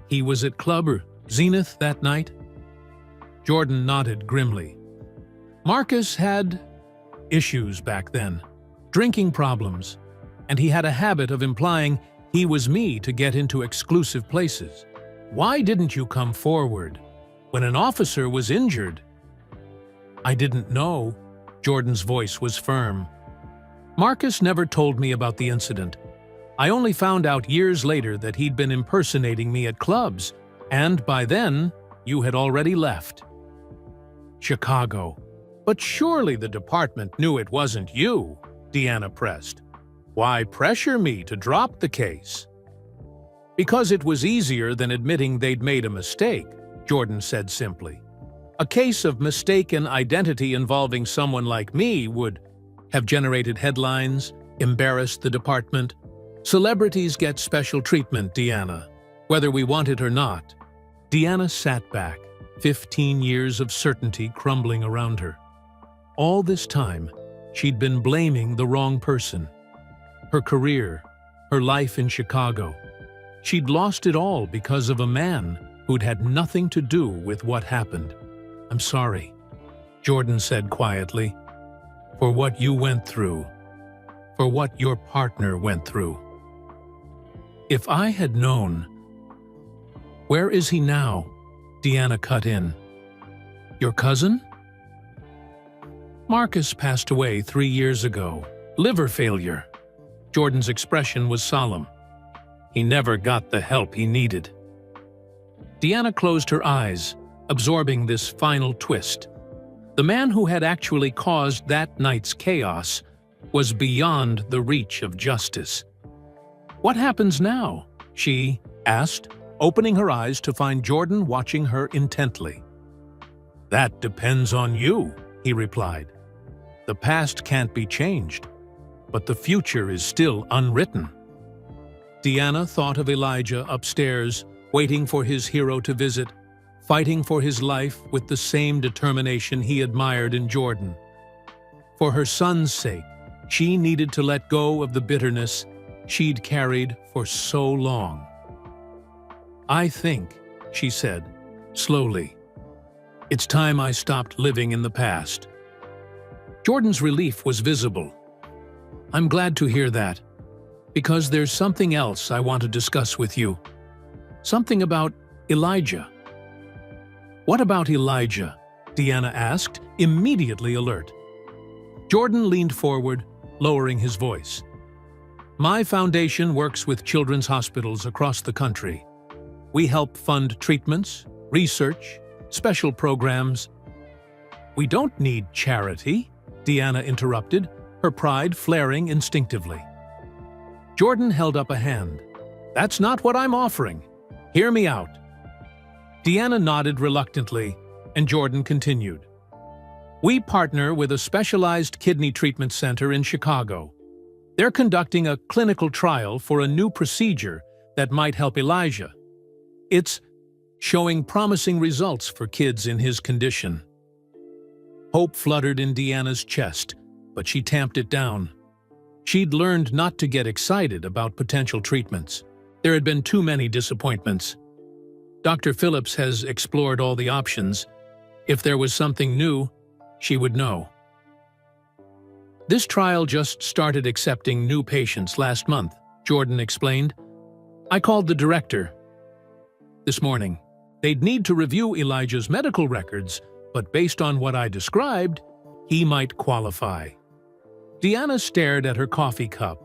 "He was at Club Zenith that night?" Jordan nodded grimly. "Marcus had issues back then, drinking problems, and he had a habit of implying he was me to get into exclusive places. Why didn't you come forward when an officer was injured?" "I didn't know." Jordan's voice was firm. "Marcus never told me about the incident. I only found out years later that he'd been impersonating me at clubs, and by then, you had already left." "Chicago. But surely the department knew it wasn't you," Deanna pressed. "Why pressure me to drop the case?" "Because it was easier than admitting they'd made a mistake," Jordan said simply. "A case of mistaken identity involving someone like me would have generated headlines, embarrassed the department. Celebrities get special treatment, Deanna, whether we want it or not." Deanna sat back, 15 years of certainty crumbling around her. All this time, she'd been blaming the wrong person. Her career, her life in Chicago. She'd lost it all because of a man who'd had nothing to do with what happened. "I'm sorry," Jordan said quietly, "for what you went through, for what your partner went through. If I had known—" "Where is he now?" Deanna cut in. "Your cousin?" "Marcus passed away 3 years ago. Liver failure." Jordan's expression was solemn. "He never got the help he needed." Deanna closed her eyes, absorbing this final twist. The man who had actually caused that night's chaos was beyond the reach of justice. "What happens now?" she asked, opening her eyes to find Jordan watching her intently. "That depends on you," he replied. "The past can't be changed, but the future is still unwritten." Deanna thought of Elijah upstairs, waiting for his hero to visit, fighting for his life with the same determination he admired in Jordan. For her son's sake, she needed to let go of the bitterness she'd carried for so long. "I think," she said, slowly, "it's time I stopped living in the past." Jordan's relief was visible. "I'm glad to hear that, because there's something else I want to discuss with you. Something about Elijah." "What about Elijah?" Deanna asked, immediately alert. Jordan leaned forward, lowering his voice. "My foundation works with children's hospitals across the country. We help fund treatments, research, special programs." "We don't need charity," Deanna interrupted, her pride flaring instinctively. Jordan held up a hand. "That's not what I'm offering. Hear me out." Deanna nodded reluctantly, and Jordan continued. "We partner with a specialized kidney treatment center in Chicago. They're conducting a clinical trial for a new procedure that might help Elijah. It's showing promising results for kids in his condition." Hope fluttered in Deanna's chest, but she tamped it down. She'd learned not to get excited about potential treatments. There had been too many disappointments. Dr. Phillips has explored all the options. If there was something new, she would know. "This trial just started accepting new patients last month," Jordan explained. "I called the director this morning. They'd need to review Elijah's medical records, but based on what I described, he might qualify." Deanna stared at her coffee cup,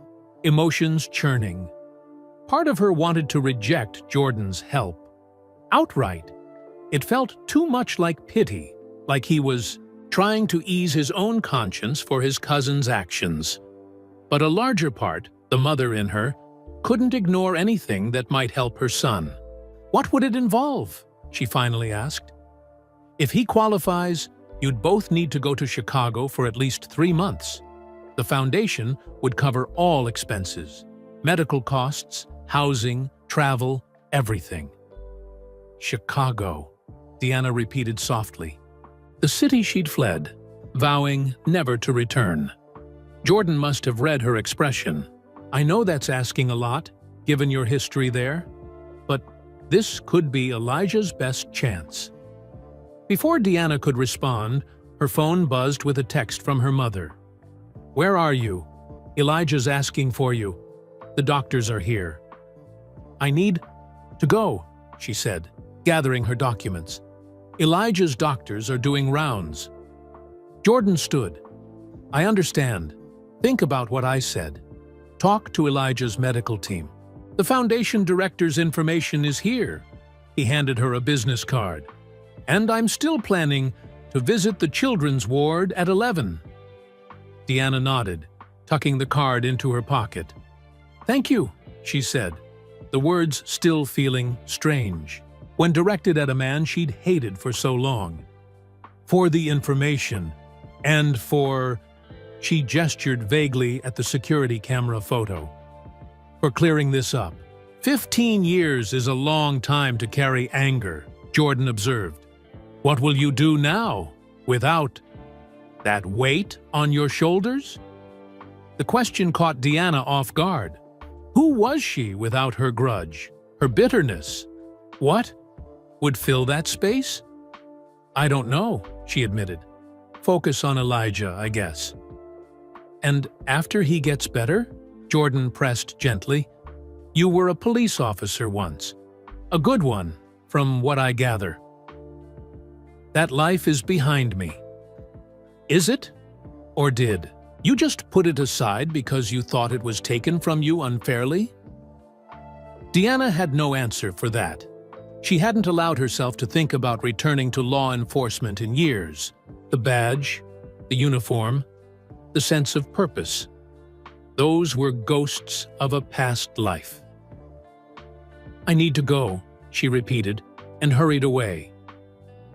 emotions churning. Part of her wanted to reject Jordan's help. Outright. It felt too much like pity, like he was trying to ease his own conscience for his cousin's actions. But a larger part, the mother in her, couldn't ignore anything that might help her son. "What would it involve?" she finally asked. "If he qualifies, you'd both need to go to Chicago for at least 3 months. The foundation would cover all expenses, medical costs, housing, travel, everything." "Chicago," Deanna repeated softly. The city she'd fled, vowing never to return. Jordan must have read her expression. "I know that's asking a lot, given your history there, but this could be Elijah's best chance." Before Deanna could respond, her phone buzzed with a text from her mother. "Where are you? Elijah's asking for you. The doctors are here." "I need to go," she said, gathering her documents. "Elijah's doctors are doing rounds." Jordan stood. "I understand. Think about what I said. Talk to Elijah's medical team. The foundation director's information is here." He handed her a business card. "And I'm still planning to visit the children's ward at 11. Deanna nodded, tucking the card into her pocket. "Thank you," she said, the words still feeling strange, when directed at a man she'd hated for so long. "For the information, and for—" she gestured vaguely at the security camera photo. "For clearing this up. 15 years is a long time to carry anger," Jordan observed. "What will you do now, without that weight on your shoulders?" The question caught Deanna off guard. Who was she without her grudge, her bitterness? What would fill that space? "I don't know," she admitted. "Focus on Elijah, I guess." "And after he gets better?" Jordan pressed gently. "You were a police officer once. A good one, from what I gather." "That life is behind me." "Is it? Or did? You just put it aside because you thought it was taken from you unfairly?" Deanna had no answer for that. She hadn't allowed herself to think about returning to law enforcement in years. The badge, the uniform, the sense of purpose. Those were ghosts of a past life. "I need to go," she repeated, and hurried away.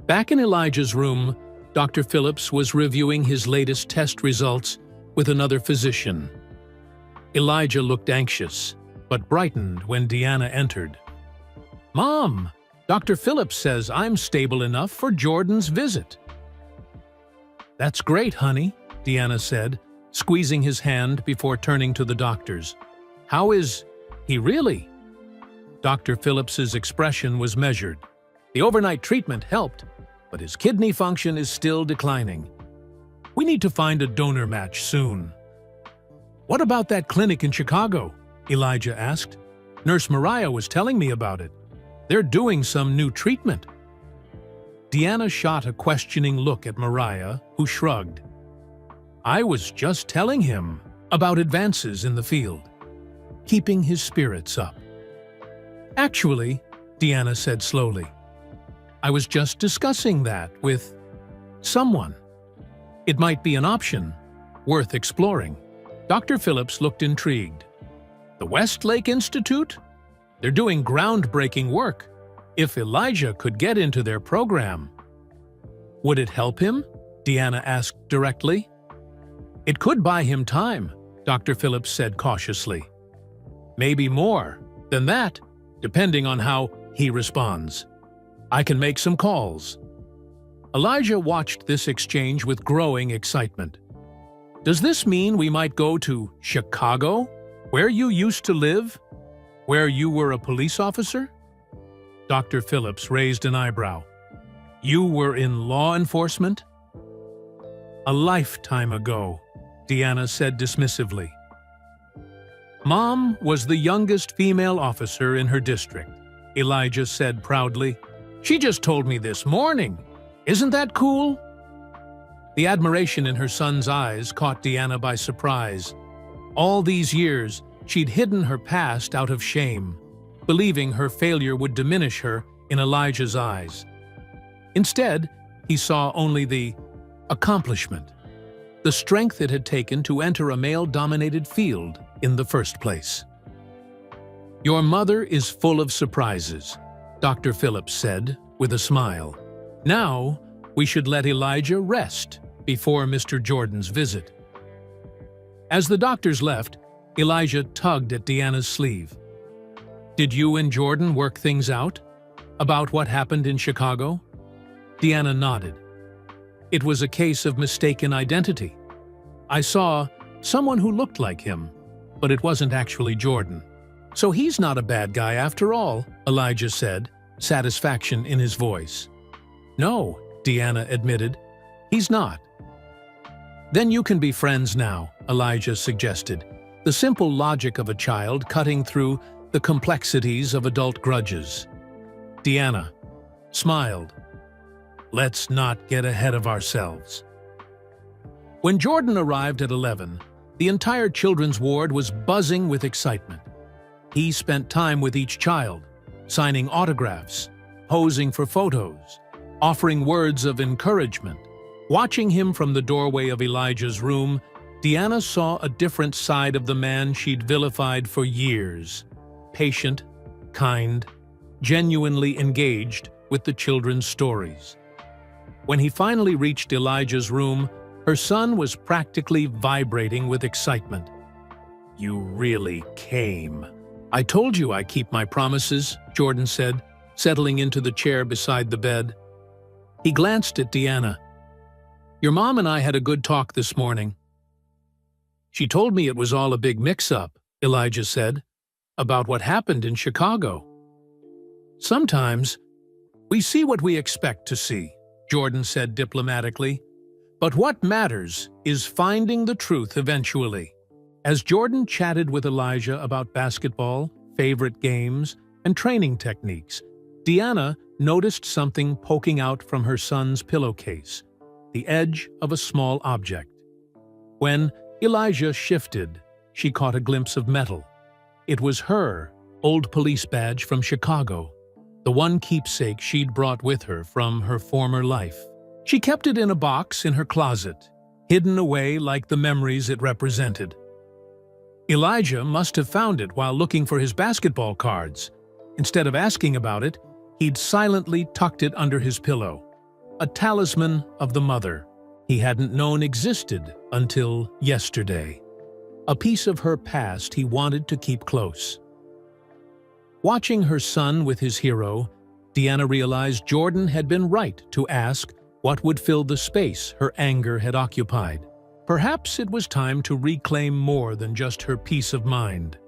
Back in Elijah's room, Dr. Phillips was reviewing his latest test results with another physician. Elijah looked anxious, but brightened when Deanna entered. "Mom, Dr. Phillips says I'm stable enough for Jordan's visit." "That's great, honey," Deanna said, squeezing his hand before turning to the doctors. "How is he really?" Dr. Phillips's expression was measured. "The overnight treatment helped, but his kidney function is still declining. We need to find a donor match soon." "What about that clinic in Chicago?" Elijah asked. "Nurse Mariah was telling me about it. They're doing some new treatment." Deanna shot a questioning look at Mariah, who shrugged. "I was just telling him about advances in the field, keeping his spirits up." "Actually," Deanna said slowly, "I was just discussing that with someone. It might be an option, worth exploring." Dr. Phillips looked intrigued. "The Westlake Institute? They're doing groundbreaking work. If Elijah could get into their program." "Would it help him?" Deanna asked directly. "It could buy him time," Dr. Phillips said cautiously. "Maybe more than that, depending on how he responds. I can make some calls." Elijah watched this exchange with growing excitement. "Does this mean we might go to Chicago, where you used to live? Where you were a police officer?" Dr. Phillips raised an eyebrow. "You were in law enforcement?" "A lifetime ago," Deanna said dismissively. "Mom was the youngest female officer in her district," Elijah said proudly. "She just told me this morning. Isn't that cool?" The admiration in her son's eyes caught Deanna by surprise. All these years, she'd hidden her past out of shame, believing her failure would diminish her in Elijah's eyes. Instead, he saw only the accomplishment, the strength it had taken to enter a male-dominated field in the first place. "Your mother is full of surprises," Dr. Phillips said, with a smile. "Now, we should let Elijah rest before Mr. Jordan's visit." As the doctors left, Elijah tugged at Deanna's sleeve. "Did you and Jordan work things out? About what happened in Chicago?" Deanna nodded. "It was a case of mistaken identity. I saw someone who looked like him, but it wasn't actually Jordan. So he's not a bad guy after all," Elijah said, satisfaction in his voice. "No," Deanna admitted, "he's not." "Then you can be friends now," Elijah suggested, the simple logic of a child cutting through the complexities of adult grudges. Deanna smiled. "Let's not get ahead of ourselves." When Jordan arrived at 11, the entire children's ward was buzzing with excitement. He spent time with each child, signing autographs, posing for photos, offering words of encouragement. Watching him from the doorway of Elijah's room, Deanna saw a different side of the man she'd vilified for years. Patient, kind, genuinely engaged with the children's stories. When he finally reached Elijah's room, her son was practically vibrating with excitement. "You really came." "I told you I keep my promises," Jordan said, settling into the chair beside the bed. He glanced at Deanna. "Your mom and I had a good talk this morning." "She told me it was all a big mix-up," Elijah said, "about what happened in Chicago." "Sometimes we see what we expect to see," Jordan said diplomatically. "But what matters is finding the truth eventually." As Jordan chatted with Elijah about basketball, favorite games, and training techniques, Deanna noticed something poking out from her son's pillowcase, the edge of a small object. When Elijah shifted, she caught a glimpse of metal. It was her old police badge from Chicago, the one keepsake she'd brought with her from her former life. She kept it in a box in her closet, hidden away like the memories it represented. Elijah must have found it while looking for his basketball cards. Instead of asking about it, he'd silently tucked it under his pillow, a talisman of the mother he hadn't known existed until yesterday, a piece of her past he wanted to keep close. Watching her son with his hero, Deanna realized Jordan had been right to ask what would fill the space her anger had occupied. Perhaps it was time to reclaim more than just her peace of mind.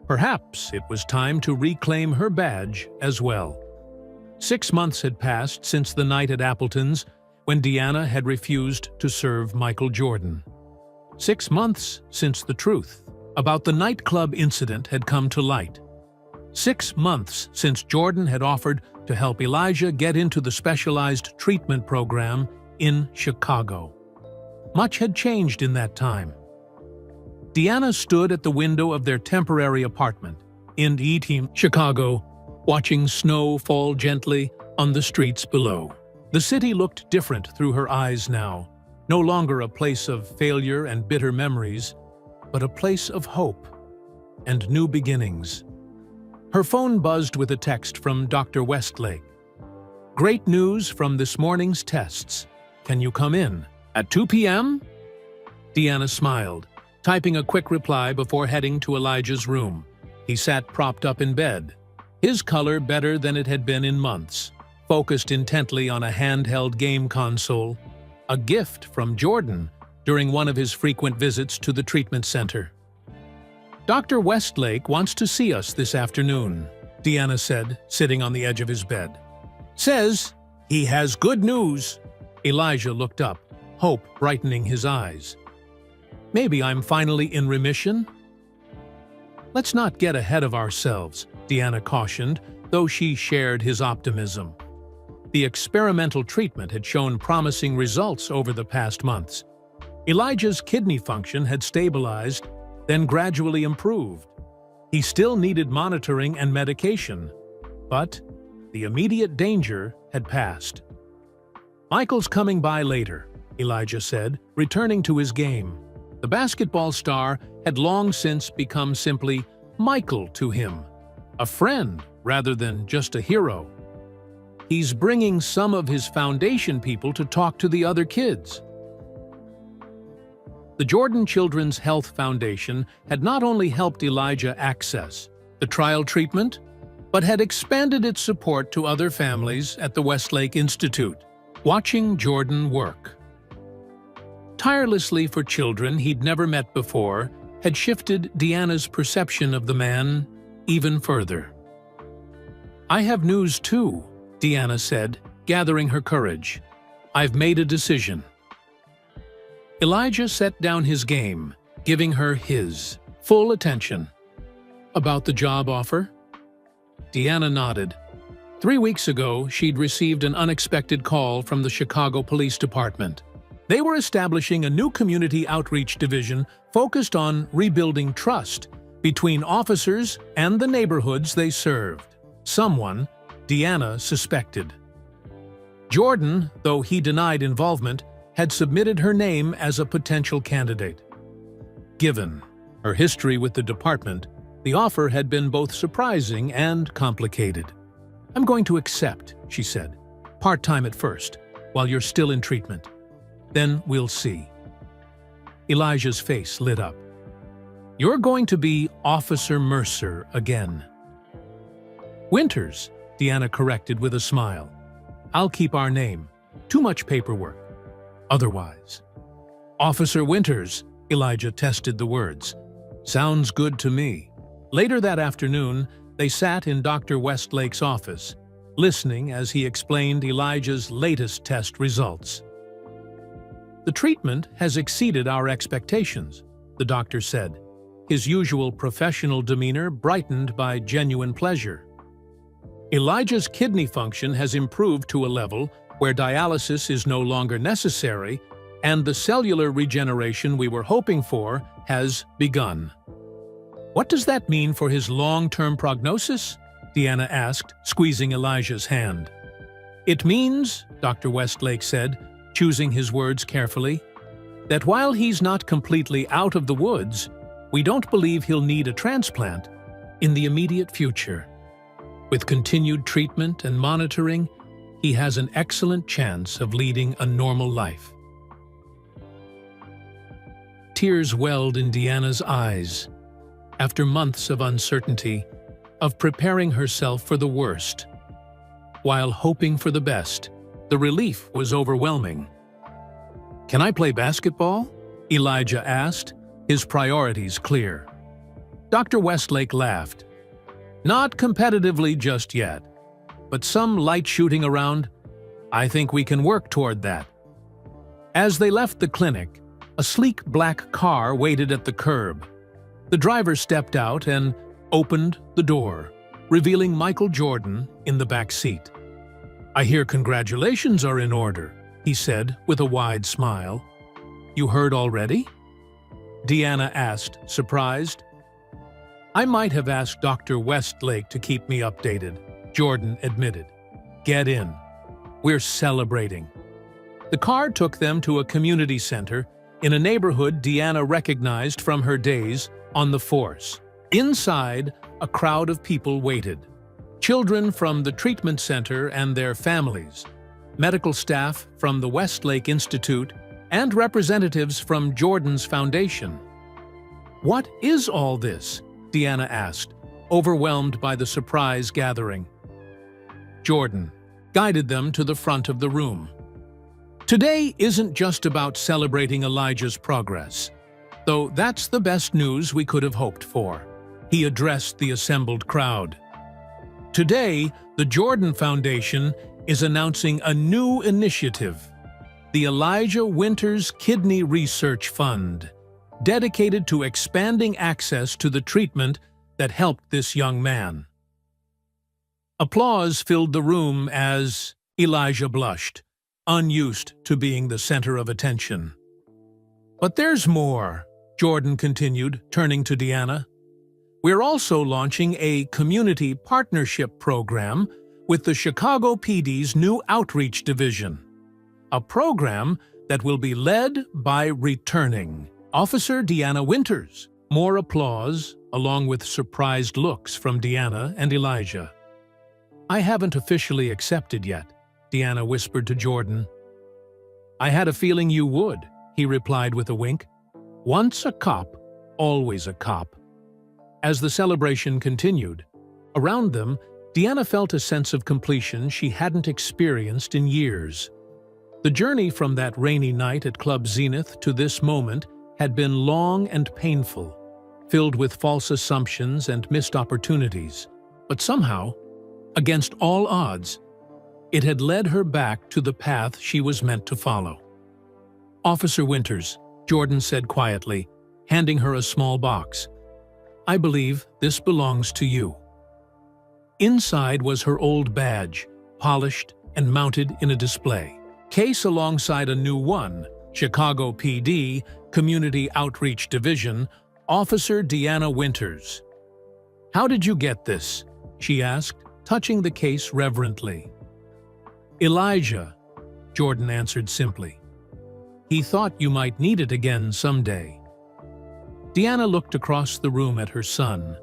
Perhaps it was time to reclaim her badge as well. 6 months had passed since the night at Appleton's when Deanna had refused to serve Michael Jordan. 6 months since the truth about the nightclub incident had come to light. 6 months since Jordan had offered to help Elijah get into the specialized treatment program in Chicago. Much had changed in that time. Deanna stood at the window of their temporary apartment in Eaton, Chicago, watching snow fall gently on the streets below. The city looked different through her eyes now, no longer a place of failure and bitter memories, but a place of hope and new beginnings. Her phone buzzed with a text from Dr. Westlake. "Great news from this morning's tests. Can you come in at 2 p.m.? Deanna smiled, typing a quick reply before heading to Elijah's room. He sat propped up in bed, his color better than it had been in months, focused intently on a handheld game console, a gift from Jordan during one of his frequent visits to the treatment center. "Dr. Westlake wants to see us this afternoon," Deanna said, sitting on the edge of his bed. "Says he has good news." Elijah looked up, hope brightening his eyes. "Maybe I'm finally in remission?" "Let's not get ahead of ourselves," Deanna cautioned, though she shared his optimism. The experimental treatment had shown promising results over the past months. Elijah's kidney function had stabilized, then gradually improved. He still needed monitoring and medication, but the immediate danger had passed. "Michael's coming by later," Elijah said, returning to his game. The basketball star had long since become simply Michael to him, a friend rather than just a hero. He's bringing some of his foundation people to talk to the other kids. The Jordan Children's Health Foundation had not only helped Elijah access the trial treatment, but had expanded its support to other families at the Westlake Institute, watching Jordan work. Tirelessly for children he'd never met before, had shifted Deanna's perception of the man even further. "I have news too," Deanna said, gathering her courage. "I've made a decision." Elijah set down his game, giving her his full attention. "About the job offer?" Deanna nodded. 3 weeks ago, she'd received an unexpected call from the Chicago Police Department. They were establishing a new community outreach division focused on rebuilding trust between officers and the neighborhoods they served. Someone, Deanna suspected. Jordan, though he denied involvement, had submitted her name as a potential candidate. Given her history with the department, the offer had been both surprising and complicated. "I'm going to accept," she said. "Part-time at first, while you're still in treatment. Then we'll see." Elijah's face lit up. "You're going to be Officer Mercer again." "Winters," Deanna corrected with a smile. "I'll keep our name. Too much paperwork. Otherwise." "Officer Winters," Elijah tested the words. "Sounds good to me." Later that afternoon, they sat in Dr. Westlake's office, listening as he explained Elijah's latest test results. "The treatment has exceeded our expectations," the doctor said, his usual professional demeanor brightened by genuine pleasure. "Elijah's kidney function has improved to a level where dialysis is no longer necessary, and the cellular regeneration we were hoping for has begun." "What does that mean for his long-term prognosis?" Deanna asked, squeezing Elijah's hand. "It means," Dr. Westlake said, choosing his words carefully, "that while he's not completely out of the woods, we don't believe he'll need a transplant in the immediate future. With continued treatment and monitoring, he has an excellent chance of leading a normal life." Tears welled in Deanna's eyes. After months of uncertainty, of preparing herself for the worst, while hoping for the best, the relief was overwhelming. "Can I play basketball?" Elijah asked, his priorities clear. Dr. Westlake laughed. "Not competitively just yet, but some light shooting around. I think we can work toward that." As they left the clinic, a sleek black car waited at the curb. The driver stepped out and opened the door, revealing Michael Jordan in the back seat. "I hear congratulations are in order," he said with a wide smile. "You heard already?" Deanna asked, surprised. "I might have asked Dr. Westlake to keep me updated," Jordan admitted. "Get in. We're celebrating." The car took them to a community center in a neighborhood Deanna recognized from her days on the force. Inside, a crowd of people waited. Children from the treatment center and their families, medical staff from the Westlake Institute, and representatives from Jordan's foundation. "What is all this?" Deanna asked, overwhelmed by the surprise gathering. Jordan guided them to the front of the room. "Today isn't just about celebrating Elijah's progress, though that's the best news we could have hoped for," he addressed the assembled crowd. "Today, the Jordan Foundation is announcing a new initiative, the Elijah Winters Kidney Research Fund, dedicated to expanding access to the treatment that helped this young man." Applause filled the room as Elijah blushed, unused to being the center of attention. "But there's more," Jordan continued, turning to Deanna. "We're also launching a community partnership program with the Chicago PD's new outreach division, a program that will be led by returning Officer Deanna Winters. More applause, along with surprised looks from Deanna and Elijah. "I haven't officially accepted yet," Deanna whispered to Jordan. "I had a feeling you would," he replied with a wink. "Once a cop, always a cop." As the celebration continued, around them, Deanna felt a sense of completion she hadn't experienced in years. The journey from that rainy night at Club Zenith to this moment had been long and painful, filled with false assumptions and missed opportunities. But somehow, against all odds, it had led her back to the path she was meant to follow. "Officer Winters," Jordan said quietly, handing her a small box. "I believe this belongs to you." Inside was her old badge, polished and mounted in a display case alongside a new one, Chicago PD, Community Outreach Division, Officer Deanna Winters. "How did you get this?" she asked, touching the case reverently. "Elijah," Jordan answered simply. "He thought you might need it again someday." Deanna looked across the room at her son,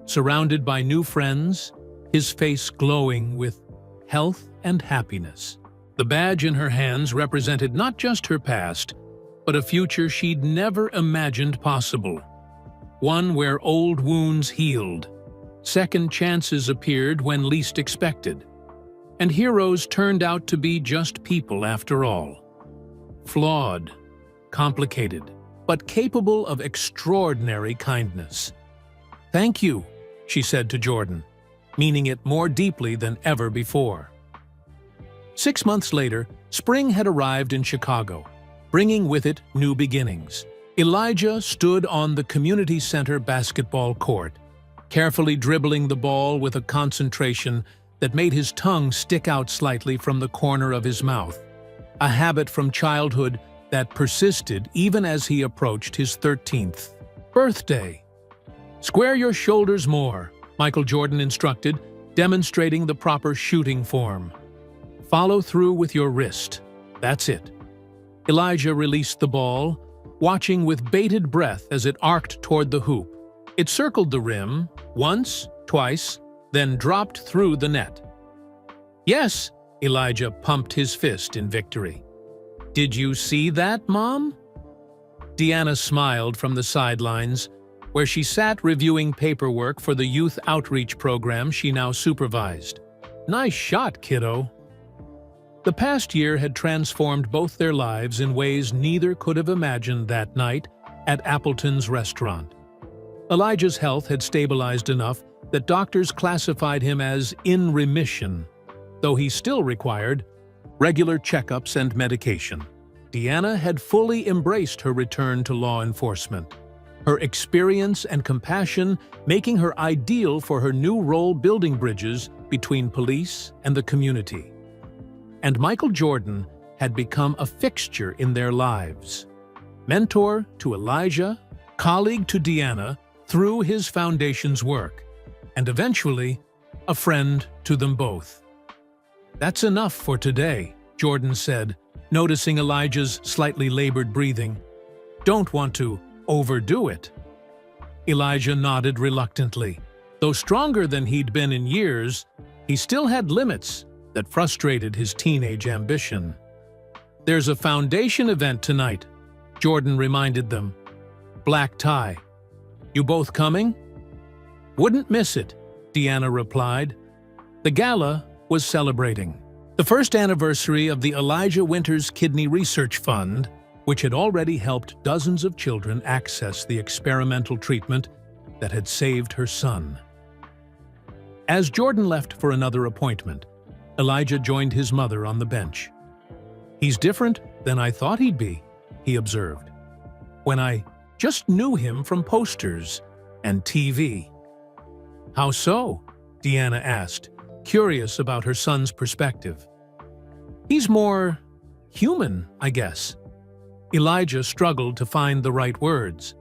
surrounded by new friends, his face glowing with health and happiness. The badge in her hands represented not just her past, but a future she'd never imagined possible. One where old wounds healed, second chances appeared when least expected, and heroes turned out to be just people after all. Flawed, complicated, but capable of extraordinary kindness. "Thank you," she said to Jordan, meaning it more deeply than ever before. 6 months later, spring had arrived in Chicago, bringing with it new beginnings. Elijah stood on the community center basketball court, carefully dribbling the ball with a concentration that made his tongue stick out slightly from the corner of his mouth, a habit from childhood that persisted even as he approached his 13th birthday. "Square your shoulders more," Michael Jordan instructed, demonstrating the proper shooting form. "Follow through with your wrist. That's it." Elijah released the ball, watching with bated breath as it arced toward the hoop. It circled the rim, once, twice, then dropped through the net. "Yes," Elijah pumped his fist in victory. "Did you see that, Mom?" Deanna smiled from the sidelines, where she sat reviewing paperwork for the youth outreach program she now supervised. "Nice shot, kiddo." The past year had transformed both their lives in ways neither could have imagined that night at Appleton's restaurant. Elijah's health had stabilized enough that doctors classified him as in remission, though he still required regular checkups and medication. Deanna had fully embraced her return to law enforcement, her experience and compassion making her ideal for her new role building bridges between police and the community. And Michael Jordan had become a fixture in their lives. Mentor to Elijah, colleague to Deanna through his foundation's work, and eventually a friend to them both. "That's enough for today," Jordan said, noticing Elijah's slightly labored breathing. "Don't want to overdo it." Elijah nodded reluctantly. Though stronger than he'd been in years, he still had limits that frustrated his teenage ambition. "There's a foundation event tonight," Jordan reminded them. "Black tie. You both coming?" "Wouldn't miss it," Deanna replied. The gala was celebrating the first anniversary of the Elijah Winters Kidney Research Fund, which had already helped dozens of children access the experimental treatment that had saved her son. As Jordan left for another appointment, Elijah joined his mother on the bench. "He's different than I thought he'd be," he observed, "when I just knew him from posters and TV." "How so?" Deanna asked, curious about her son's perspective. "He's more human, I guess." Elijah struggled to find the right words.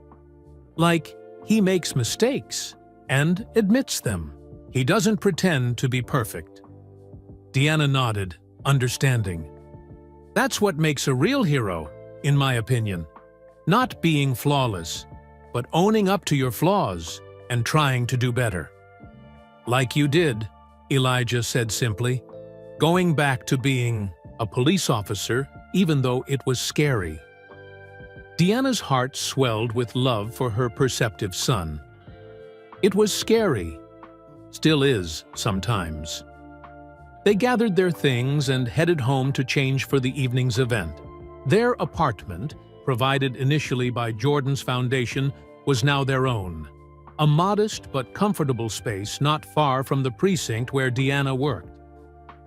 "Like, he makes mistakes and admits them. He doesn't pretend to be perfect." Deanna nodded, understanding. That's what makes a real hero, in my opinion. Not being flawless, but owning up to your flaws and trying to do better. Like you did, Elijah said simply, going back to being a police officer, even though it was scary. Deanna's heart swelled with love for her perceptive son. It was scary, still is sometimes. They gathered their things and headed home to change for the evening's event. Their apartment, provided initially by Jordan's foundation, was now their own. A modest but comfortable space not far from the precinct where Deanna worked.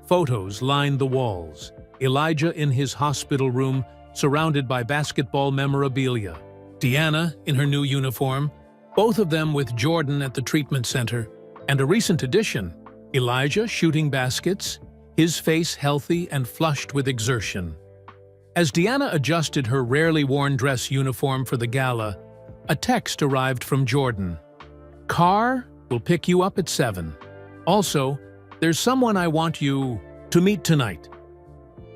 Photos lined the walls, Elijah in his hospital room, surrounded by basketball memorabilia. Deanna in her new uniform, both of them with Jordan at the treatment center, and a recent addition, Elijah shooting baskets, his face healthy and flushed with exertion. As Deanna adjusted her rarely worn dress uniform for the gala, a text arrived from Jordan. "Car will pick you up at 7. Also, there's someone I want you to meet tonight."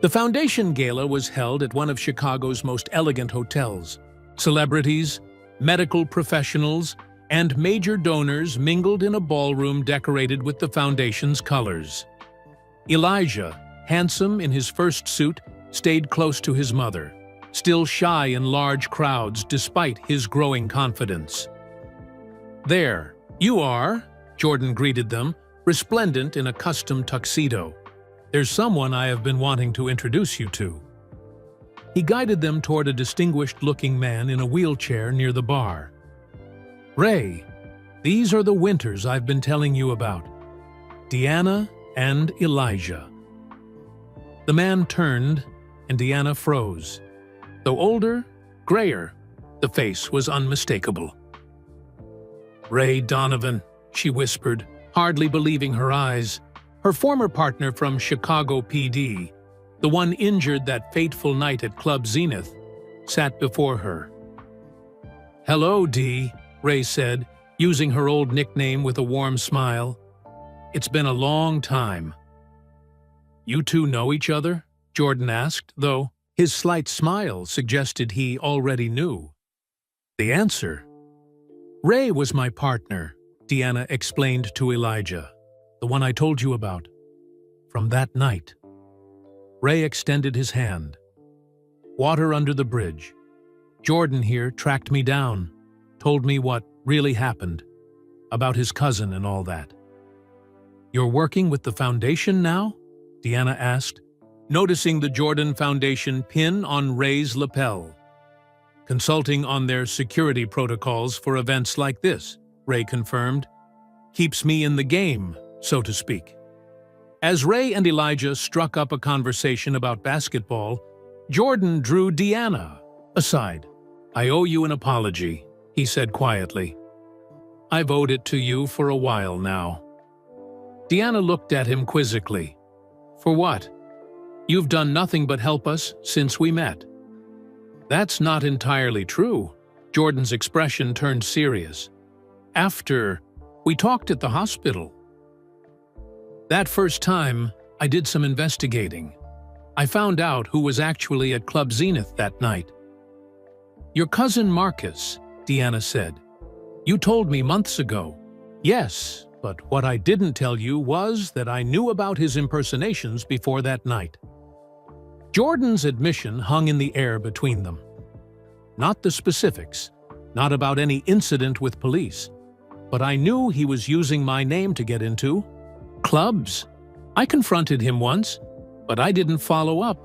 The foundation gala was held at one of Chicago's most elegant hotels. Celebrities, medical professionals, and major donors mingled in a ballroom decorated with the foundation's colors. Elijah, handsome in his first suit, stayed close to his mother, still shy in large crowds despite his growing confidence. "There, you are," Jordan greeted them, resplendent in a custom tuxedo. "There's someone I have been wanting to introduce you to." He guided them toward a distinguished-looking man in a wheelchair near the bar. "Ray, these are the Winters I've been telling you about. Deanna and Elijah." The man turned, and Deanna froze. Though older, grayer, the face was unmistakable. "Ray Donovan," she whispered, hardly believing her eyes. Her former partner from Chicago PD, the one injured that fateful night at Club Zenith, sat before her. "Hello, Dee," Ray said, using her old nickname with a warm smile. "It's been a long time." "You two know each other?" Jordan asked, though his slight smile suggested he already knew. The answer: "Ray was my partner," Deanna explained to Elijah, "the one I told you about. From that night." Ray extended his hand. "Water under the bridge. Jordan here tracked me down, told me what really happened, about his cousin and all that." "You're working with the foundation now?" Deanna asked, noticing the Jordan Foundation pin on Ray's lapel. "Consulting on their security protocols for events like this," Ray confirmed. "Keeps me in the game, so to speak." As Ray and Elijah struck up a conversation about basketball, Jordan drew Deanna aside. "I owe you an apology," he said quietly. "I've owed it to you for a while now." Deanna looked at him quizzically. "For what? You've done nothing but help us since we met." "That's not entirely true." Jordan's expression turned serious. "After we talked at the hospital. That first time, I did some investigating. I found out who was actually at Club Zenith that night." "Your cousin Marcus," Deanna said. "You told me months ago." "Yes, but what I didn't tell you was that I knew about his impersonations before that night." Jordan's admission hung in the air between them. Not the specifics, not about any incident with police, but I knew he was using my name to get into clubs. I confronted him once, but I didn't follow up.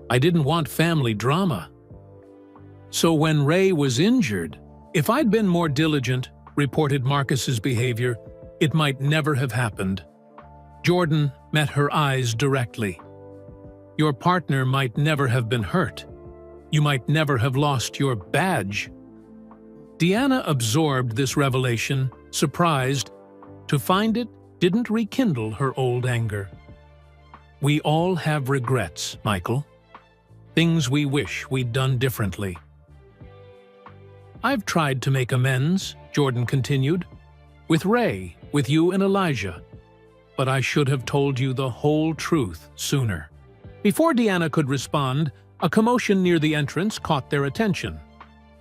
I didn't want family drama. So when Ray was injured, if I'd been more diligent, reported Marcus's behavior, it might never have happened. Jordan met her eyes directly. "Your partner might never have been hurt. You might never have lost your badge." Deanna absorbed this revelation, surprised, to find it didn't rekindle her old anger. "We all have regrets, Michael. Things we wish we'd done differently." "I've tried to make amends," Jordan continued, "with Ray, with you and Elijah, but I should have told you the whole truth sooner." Before Deanna could respond, a commotion near the entrance caught their attention.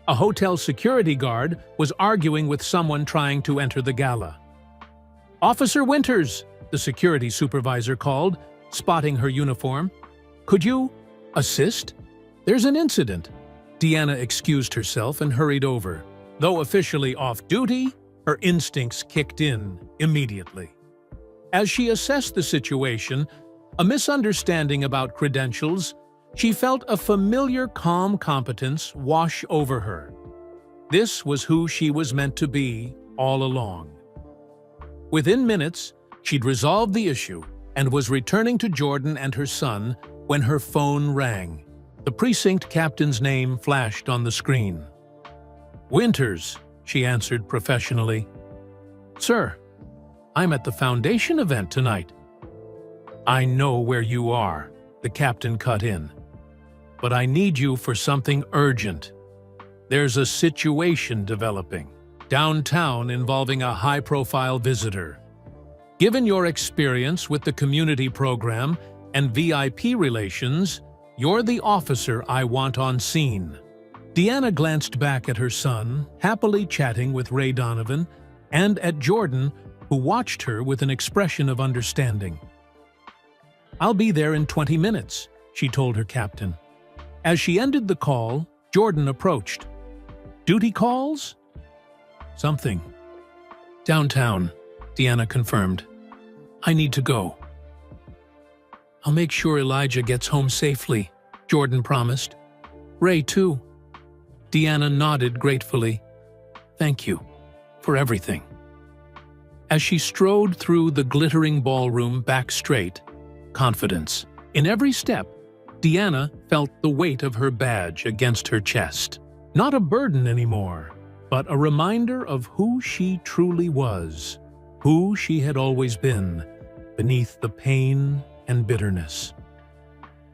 A hotel security guard was arguing with someone trying to enter the gala. "Officer Winters," the security supervisor called, spotting her uniform. "Could you assist? There's an incident." Deanna excused herself and hurried over. Though officially off duty, her instincts kicked in immediately. As she assessed the situation, a misunderstanding about credentials, she felt a familiar calm competence wash over her. This was who she was meant to be all along. Within minutes, she'd resolved the issue and was returning to Jordan and her son when her phone rang. The precinct captain's name flashed on the screen. "Winters," she answered professionally. "Sir, I'm at the Foundation event tonight." "I know where you are," the captain cut in. "But I need you for something urgent. There's a situation developing downtown involving a high-profile visitor. Given your experience with the community program and VIP relations, you're the officer I want on scene." Deanna glanced back at her son, happily chatting with Ray Donovan, and at Jordan, who watched her with an expression of understanding. "I'll be there in 20 minutes, she told her captain. As she ended the call, Jordan approached. "Duty calls?" "Something." "Downtown," Deanna confirmed. "I need to go." "I'll make sure Elijah gets home safely," Jordan promised. "Ray, too." Deanna nodded gratefully. "Thank you for everything." As she strode through the glittering ballroom back straight, confidence in every step, Deanna felt the weight of her badge against her chest. Not a burden anymore, but a reminder of who she truly was, who she had always been, beneath the pain and bitterness.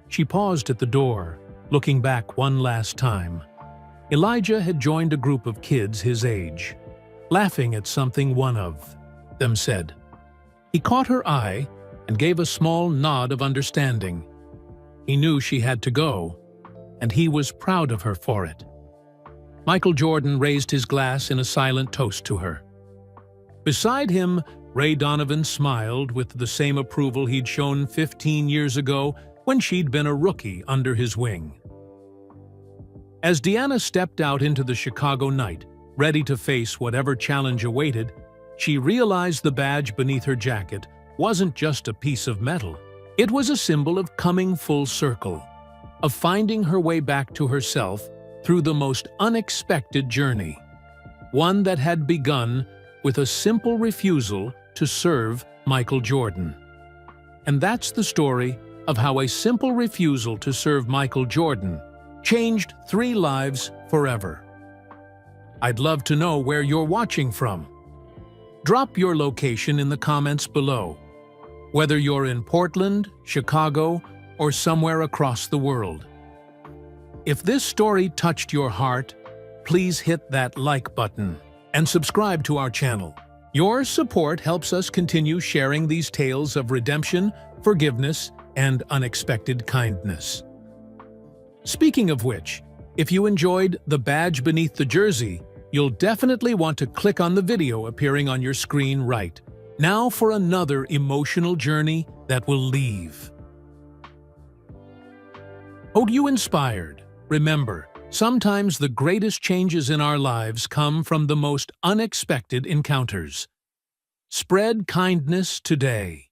She paused at the door, looking back one last time. Elijah had joined a group of kids his age, laughing at something one of them said. He caught her eye and gave a small nod of understanding. He knew she had to go, and he was proud of her for it. Michael Jordan raised his glass in a silent toast to her. Beside him, Ray Donovan smiled with the same approval he'd shown 15 years ago when she'd been a rookie under his wing. As Deanna stepped out into the Chicago night, ready to face whatever challenge awaited, she realized the badge beneath her jacket wasn't just a piece of metal. It was a symbol of coming full circle, of finding her way back to herself through the most unexpected journey, one that had begun with a simple refusal to serve Michael Jordan. And that's the story of how a simple refusal to serve Michael Jordan changed 3 lives forever. I'd love to know where you're watching from. Drop your location in the comments below, whether you're in Portland, Chicago, or somewhere across the world. If this story touched your heart, please hit that like button and subscribe to our channel. Your support helps us continue sharing these tales of redemption, forgiveness, and unexpected kindness. Speaking of which, if you enjoyed The Badge Beneath the Jersey, you'll definitely want to click on the video appearing on your screen right now for another emotional journey that will leave. Hope you inspired. Remember, sometimes the greatest changes in our lives come from the most unexpected encounters. Spread kindness today.